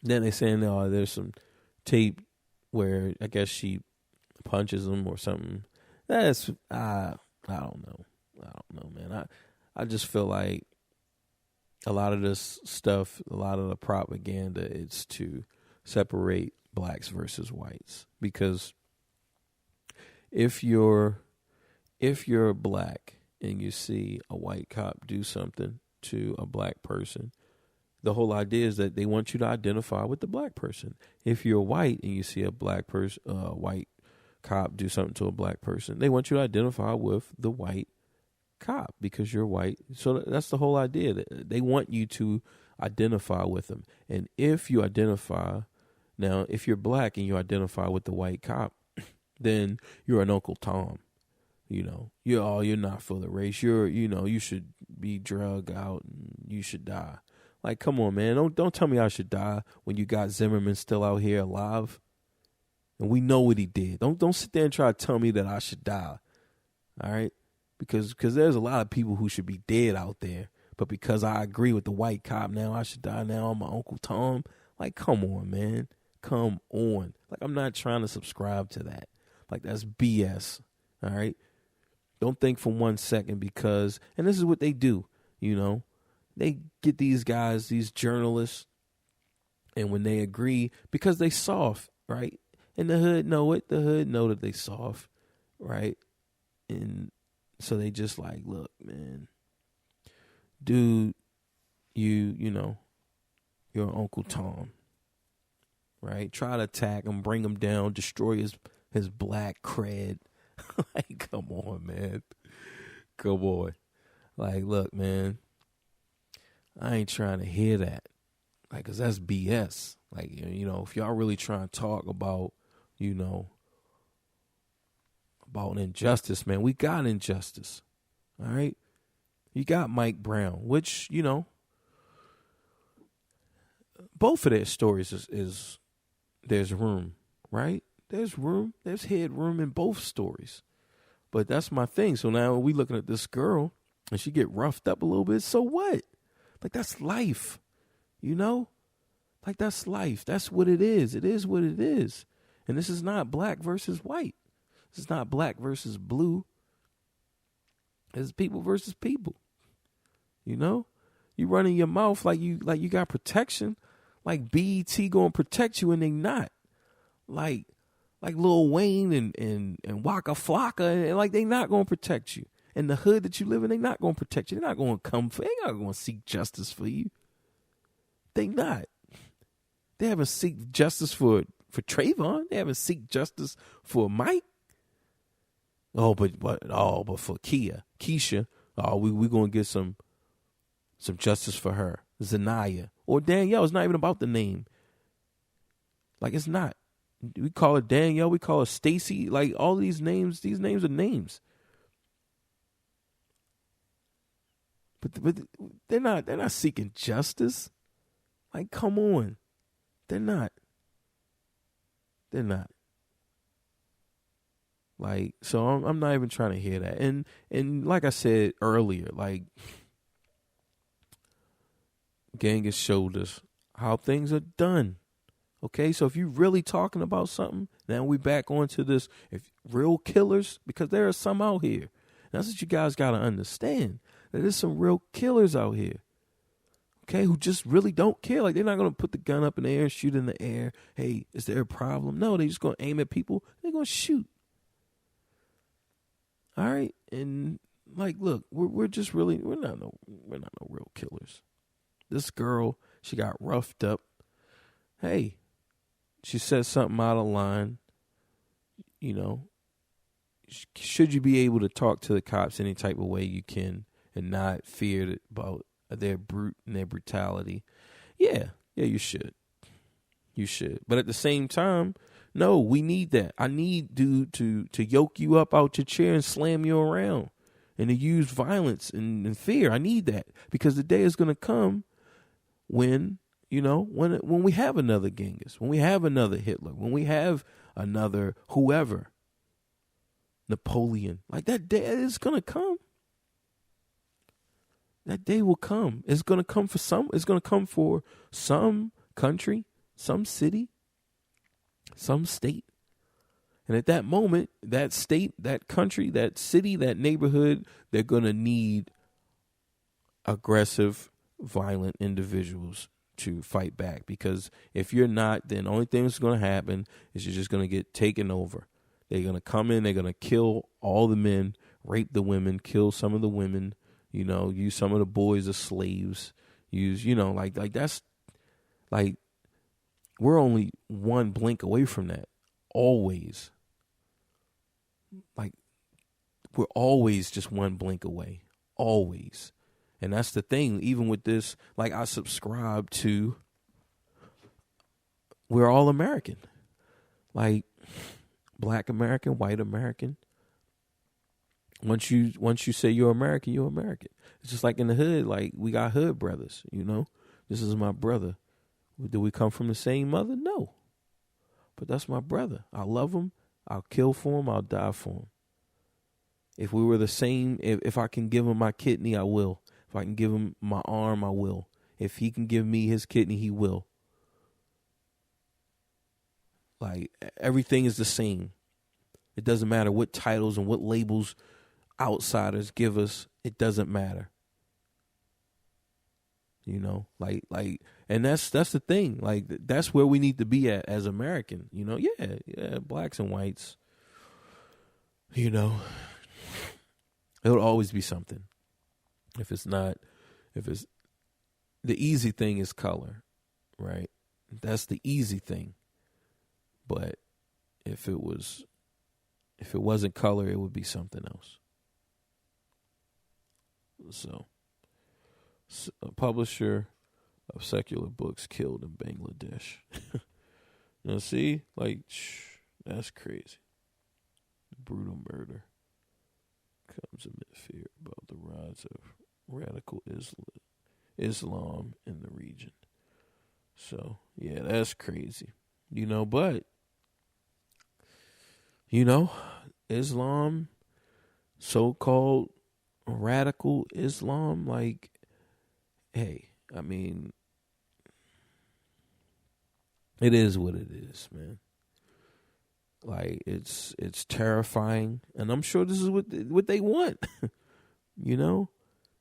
Then they saying, there's some tape where I guess she punches him or something. That's, I don't know, man. I just feel like a lot of this stuff, a lot of the propaganda, it's to separate blacks versus whites. Because if you're black and you see a white cop do something to a black person, the whole idea is that they want you to identify with the black person. If you're white and you see a black person, white cop do something to a black person, they want you to identify with the white cop because you're white. So that's the whole idea. They want you to identify with them. And if you identify, now if you're black and you identify with the white cop, then you're an Uncle Tom. You know, you're not for the race. You should be drug out and you should die. Like, come on, man. Don't tell me I should die when you got Zimmerman still out here alive. And we know what he did. Don't sit there and try to tell me that I should die. All right? Because there's a lot of people who should be dead out there. But because I agree with the white cop now, I should die now. I'm my Uncle Tom. Like, come on, man. Come on. Like, I'm not trying to subscribe to that. Like, that's BS. All right? Don't think for 1 second because, and this is what they do, you know. They get these guys, these journalists, and when they agree, because they soft, right? And the hood know it. The hood know that they soft, right? And so they just like, look, man, dude, you know, you're Uncle Tom, right? Try to attack him, bring him down, destroy his black cred. Like, come on, man. Come on. Like, look, man, I ain't trying to hear that. Like, 'cause that's BS. Like, you know, if y'all really trying to talk about, you know, about injustice, man, we got injustice. All right? You got Mike Brown, which, you know, both of their stories is there's room, right? There's room. There's headroom in both stories. But that's my thing. So now we looking at this girl and she get roughed up a little bit. So what? Like, that's life, you know? Like, that's life. That's what it is. It is what it is. And this is not black versus white. This is not black versus blue. It's people versus people. You know? You running your mouth like you got protection. Like BET gonna protect you and they not. Like Lil Wayne and Waka Flocka, and like they not gonna protect you. In the hood that you live in, they not gonna protect you. They're not gonna they not gonna seek justice for you. They not. They haven't seek justice for Trayvon. They haven't seek justice for Mike. But for Keisha, we gonna get some justice for her. Zanaya or Danielle. It's not even about the name. Like, it's not. We call her Danielle. We call her Stacy. Like, all these names are names. But they're not seeking justice. Like, come on. They're not. Like, so I'm not even trying to hear that. And like I said earlier, like, Genghis showed us how things are done. Okay, so if you're really talking about something, now we back onto this, if real killers, because there are some out here. That's what you guys got to understand. That there's some real killers out here. Okay, who just really don't care. Like, they're not going to put the gun up in the air and shoot in the air. Hey, is there a problem? No, they're just going to aim at people. They're going to shoot. All right, and like, look, we're not no real killers. This girl, she got roughed up. Hey, she said something out of line. You know, should you be able to talk to the cops any type of way you can and not fear about their brute and their brutality? Yeah, you should. You should. But at the same time, no, we need that. I need dude to yoke you up out your chair and slam you around and to use violence and fear. I need that because the day is going to come when, you know, when we have another Genghis, when we have another Hitler, when we have another whoever, Napoleon, like that day is going to come. That day will come. It's going to come for some. It's going to come for some country, some city, some state. And at that moment, that state, that country, that city, that neighborhood, they're going to need aggressive, violent individuals to fight back. Because if you're not, then the only thing that's going to happen is you're just going to get taken over. They're going to come in, they're going to kill all the men, rape the women, kill some of the women, you know, use some of the boys as slaves, use, you know, like that's, like, we're only one blink away from that. Always. Like, we're always just one blink away. Always. And that's the thing, even with this, like, I subscribe to, we're all American. Like, Black American, white American. Once you say you're American, you're American. It's just like in the hood, like we got hood brothers, you know. This is my brother. Do we come from the same mother? No. But that's my brother. I love him. I'll kill for him. I'll die for him. If we were the same, if I can give him my kidney, I will. If I can give him my arm, I will. If he can give me his kidney, he will. Like, everything is the same. It doesn't matter what titles and what labels outsiders give us. It doesn't matter. You know, like, and that's the thing. Like, that's where we need to be at as American. You know, yeah, blacks and whites. You know, it'll always be something. If it's the easy thing is color, right? That's the easy thing. But if it wasn't color, it would be something else. So a publisher of secular books killed in Bangladesh. Now, see, like, that's crazy. Brutal murder comes amid fear about the rise of radical Islam in the region. So, yeah, that's crazy. You know, but, you know, Islam, so-called radical Islam, like, hey, I mean, it is what it is, man. Like, it's terrifying, and I'm sure this is what they want. You know,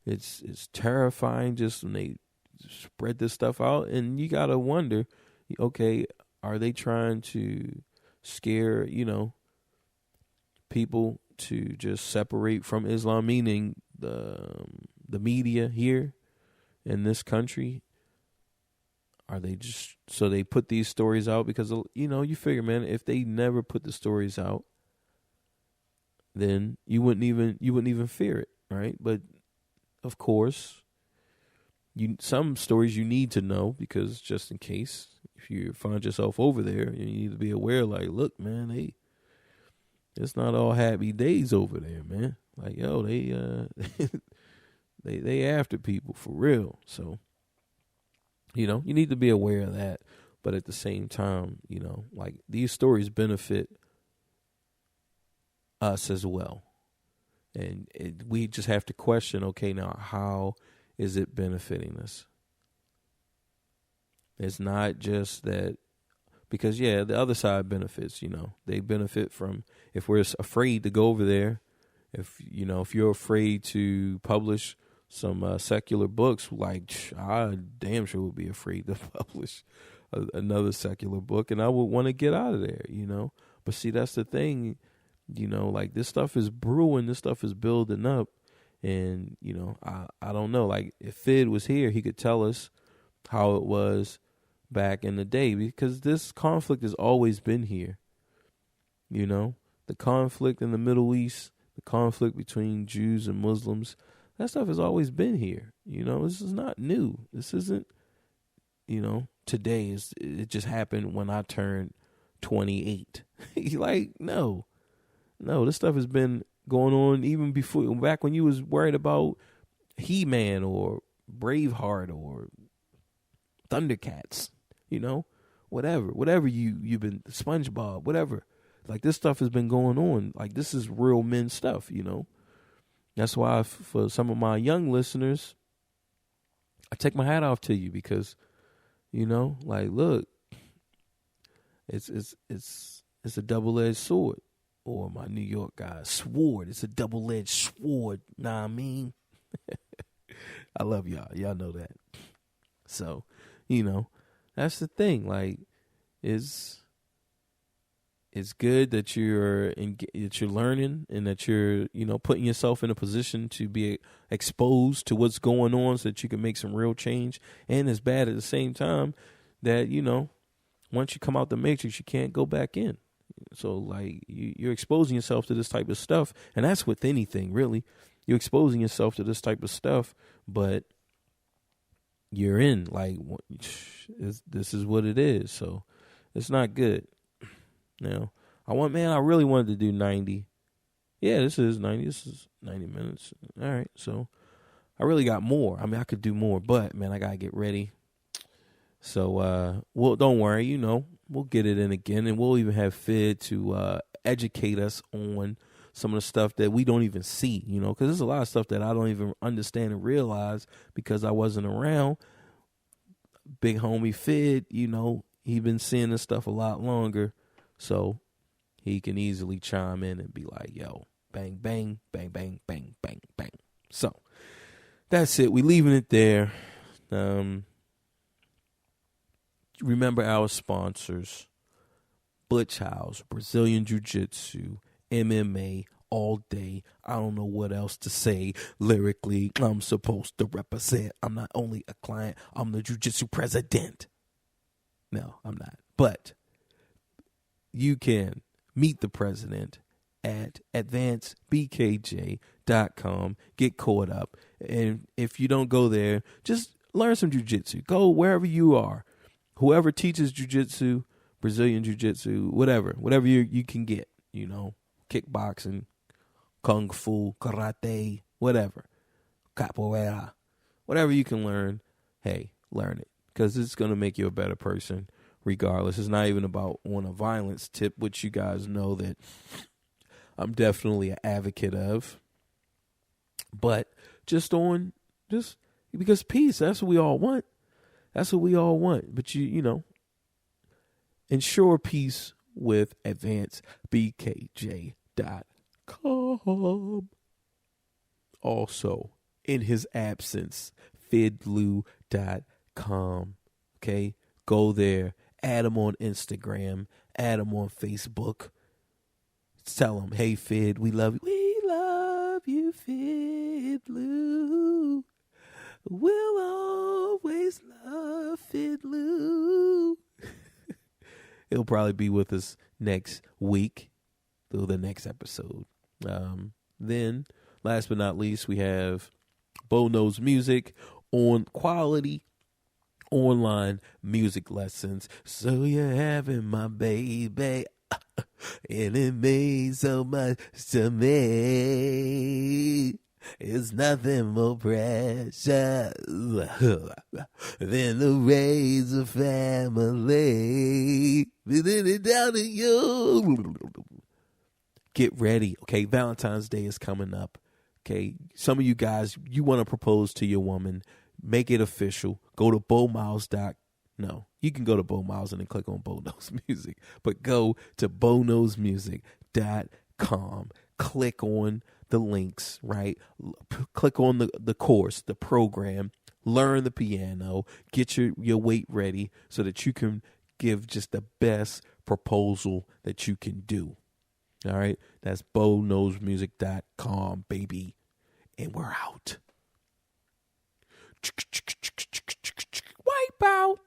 it's terrifying just when they spread this stuff out, and you gotta wonder, okay, are they trying to scare, you know, people to just separate from Islam, meaning the media here in this country? Are they just, so they put these stories out because, you know, you figure, man, if they never put the stories out, then you wouldn't even fear it, right? But of course, some stories you need to know, because just in case, if you find yourself over there, you need to be aware, like, look, man, it's not all happy days over there, man. Like, yo, they after people for real. So, you know, you need to be aware of that. But at the same time, you know, like, these stories benefit us as well. And we just have to question, okay, now how is it benefiting us? It's not just that, because, yeah, the other side benefits, you know. They benefit from, if we're afraid to go over there, if you're afraid to publish some secular books, like, I damn sure would be afraid to publish another secular book, and I would want to get out of there, you know. But see, that's the thing, you know, like, this stuff is brewing, this stuff is building up, and, you know, I don't know, like, if Fid was here, he could tell us how it was back in the day, because this conflict has always been here, you know. The conflict in the Middle East, the conflict between Jews and Muslims, that stuff has always been here. You know, this is not new. This isn't, you know, today. It just happened when I turned 28. Like, no, this stuff has been going on even before, back when you was worried about He-Man or Braveheart or Thundercats, you know, whatever you've been, SpongeBob, whatever. Like, this stuff has been going on. Like, this is real men stuff, you know. That's why for some of my young listeners, I take my hat off to you, because, you know, like, look, it's a double-edged sword, or my New York guys, sword. It's a double-edged sword. Nah, I mean, I love y'all. Y'all know that. So, you know, that's the thing. Like, it's good that you're learning, and that you're, you know, putting yourself in a position to be exposed to what's going on, so that you can make some real change. And it's bad at the same time that, you know, once you come out the matrix, you can't go back in. So, like, you're exposing yourself to this type of stuff, and that's with anything, really. You're exposing yourself to this type of stuff, but you're in, like, this is what it is. So it's not good. Now, I really wanted to do 90. Yeah, this is 90. This is 90 minutes. All right, so I really got more. I mean, I could do more, but, man, I got to get ready. So, don't worry, we'll get it in again, and we'll even have Fid to educate us on some of the stuff that we don't even see, because there's a lot of stuff that I don't even understand and realize because I wasn't around. Big homie Fid, he been seeing this stuff a lot longer, so he can easily chime in and be like, yo, bang, bang, bang, bang, bang, bang, bang. So that's it. We leaving it there. Remember our sponsors: Butch House, Brazilian Jiu-Jitsu, MMA, all day. I don't know what else to say. Lyrically, I'm supposed to represent. I'm not only a client, I'm the Jiu-Jitsu president. No, I'm not. But you can meet the president at advancedbkj.com. Get caught up. And if you don't go there, just learn some jiu-jitsu. Go wherever you are. Whoever teaches jiu-jitsu, Brazilian jiu-jitsu, whatever you can get, kickboxing, kung fu, karate, whatever, capoeira, whatever you can learn, hey, learn it, because it's going to make you a better person regardless. It's not even about on a violence tip, which you guys know that I'm definitely an advocate of, but just because peace, that's what we all want. That's what we all want. But you ensure peace with advancedbkj.com. Also, in his absence, fidlu.com. Okay? Go there. Add him on Instagram. Add him on Facebook. Tell him, hey, Fid, we love you. We love you, Fidlu. We'll always love Fidlu. He'll probably be with us next week through the next episode. Then, last but not least, we have Bo Knows Music on quality online music lessons. So you're having my baby, and it means so much to me. It's nothing more precious than the raise a family. Putting it down to you. Get ready, okay? Valentine's Day is coming up, okay? Some of you guys, you want to propose to your woman. Make it official. Go to No, you can go to Bo Miles and then click on Bo Knows Music. But go to BoKnowsMusic.com. Click on the links, right? Click on the course, the program, learn the piano, get your weight ready so that you can give just the best proposal that you can do. All right? That's BoKnowsMusic.com, baby. And we're out. Wipe out.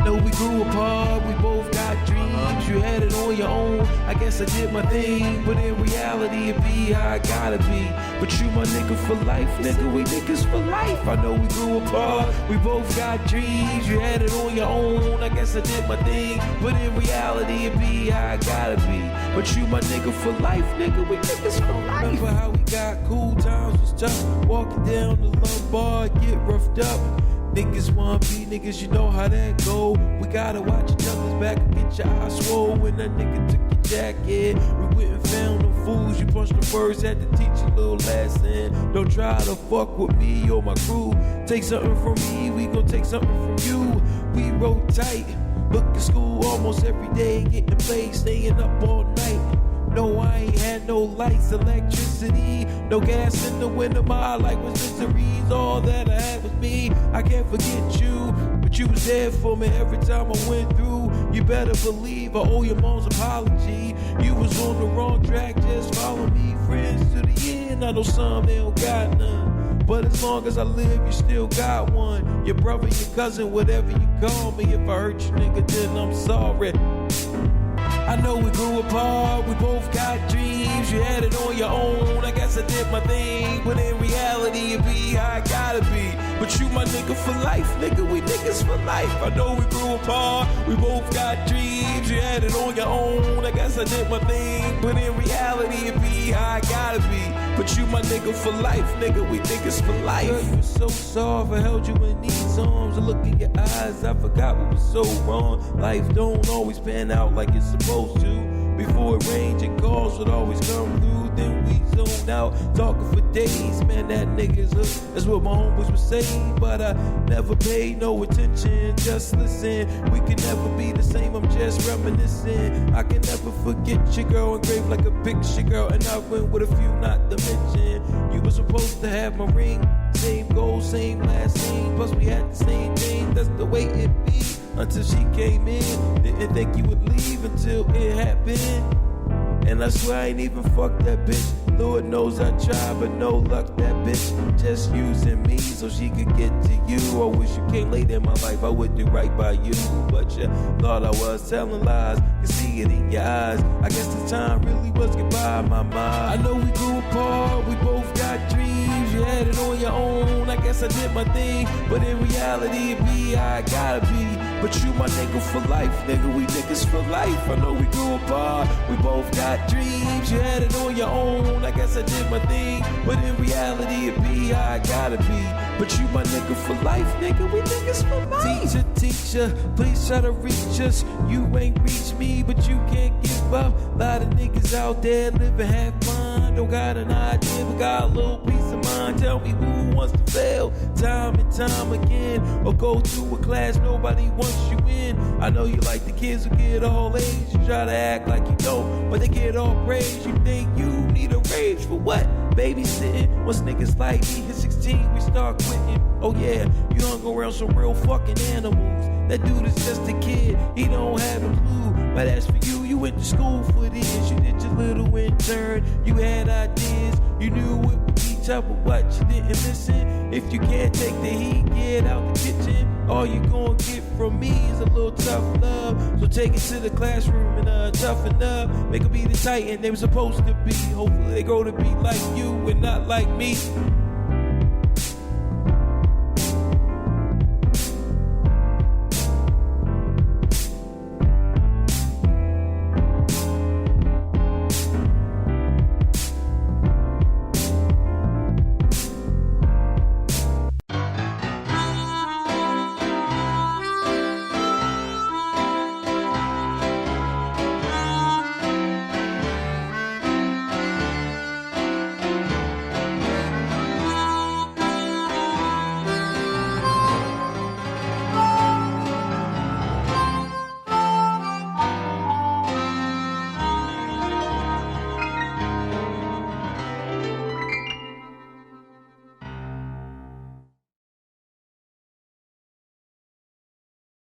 No, we grew apart, we both got dreams. You had it on your own, I guess I did my thing. But in reality, it be how I gotta be. But you my nigga for life, nigga, we niggas for life. I know we grew apart, we both got dreams. You had it on your own, I guess I did my thing. But in reality, it be how I gotta be. But you my nigga for life, nigga, we niggas for life. Remember how we got cool times was tough. Walking down the Lombard, get roughed up. Niggas wanna be niggas, you know how that go. We gotta watch each other's back and get your eyes swole. When that nigga took your jacket, we went and found them fools. You punched the birds, had to teach a little lesson. Don't try to fuck with me or my crew. Take something from me, we gon' take something from you. We roll tight, look at school almost every day. Getting played, staying up all night. No, I ain't had no lights, electricity, no gas in the winter. My life was miseries, all that I had was me. I can't forget you, but you was there for me every time I went through. You better believe I owe your mom's apology. You was on the wrong track, just follow me. Friends to the end, I know some they don't got none. But as long as I live, you still got one. Your brother, your cousin, whatever you call me. If I hurt you, nigga, then I'm sorry. I know we grew apart, we both got dreams. You had it on your own, I guess I did my thing. But in reality, it be how I gotta be. But you my nigga for life, nigga, we niggas for life. I know we grew apart, we both got dreams. You had it on your own, I guess I did my thing. But in reality, it be how I gotta be. But you my nigga for life, nigga, we niggas for life. Girl, you were so soft, I held you in these arms. I look in your eyes, I forgot what was so wrong. Life don't always pan out like it's supposed to. Before it rained, your calls would always come through. Then we zoned out, talking for days. Man, that nigga's hook. That's what my homeboys would say. But I never paid no attention. Just listen, we can never be the same. I'm just reminiscing. I can never forget your girl, engraved like a picture, girl. And I went with a few, not to mention. You were supposed to have my ring. Same goal, same last name. Plus we had the same name. That's the way it be. Until she came in, didn't think you would leave until it happened. And I swear I ain't even fucked that bitch. Lord knows I tried, but no luck, that bitch just using me so she could get to you. I wish you came late in my life, I would do right by you. But you thought I was telling lies, you see it in your eyes. I guess the time really was goodbye, my mind. I know we grew apart, we both got dreams. You had it on your own, I guess I did my thing. But in reality, it be how I gotta be. But you my nigga for life, nigga, we niggas for life. I know we grew apart, we both got dreams. You had it on your own, I guess I did my thing. But in reality, it be how I gotta be. But you my nigga for life, nigga, we niggas for life. Teacher, please try to reach us. You ain't reached me, but you can't give up. Lot of niggas out there living half blind. Don't got an idea, but got a little peace of mind. Tell me who wants to fail time and time again, or go to a class nobody wants you in. I know you like the kids who get all A's. You try to act like you don't, but they get all praise. You think you need a raise for what? Babysitting. Once niggas like me hit 16, we start quitting. Oh yeah, you hung around some real fucking animals. That dude is just a kid, he don't have a clue. But as for you, you went to school for this. You did your little intern, you had ideas. You knew it would be tough, but what, you didn't listen. If you can't take the heat, get out the kitchen. All you gonna get from me is a little tough love. So take it to the classroom and toughen up. Make them be the titan they were supposed to be. Hopefully they grow to be like you and not like me.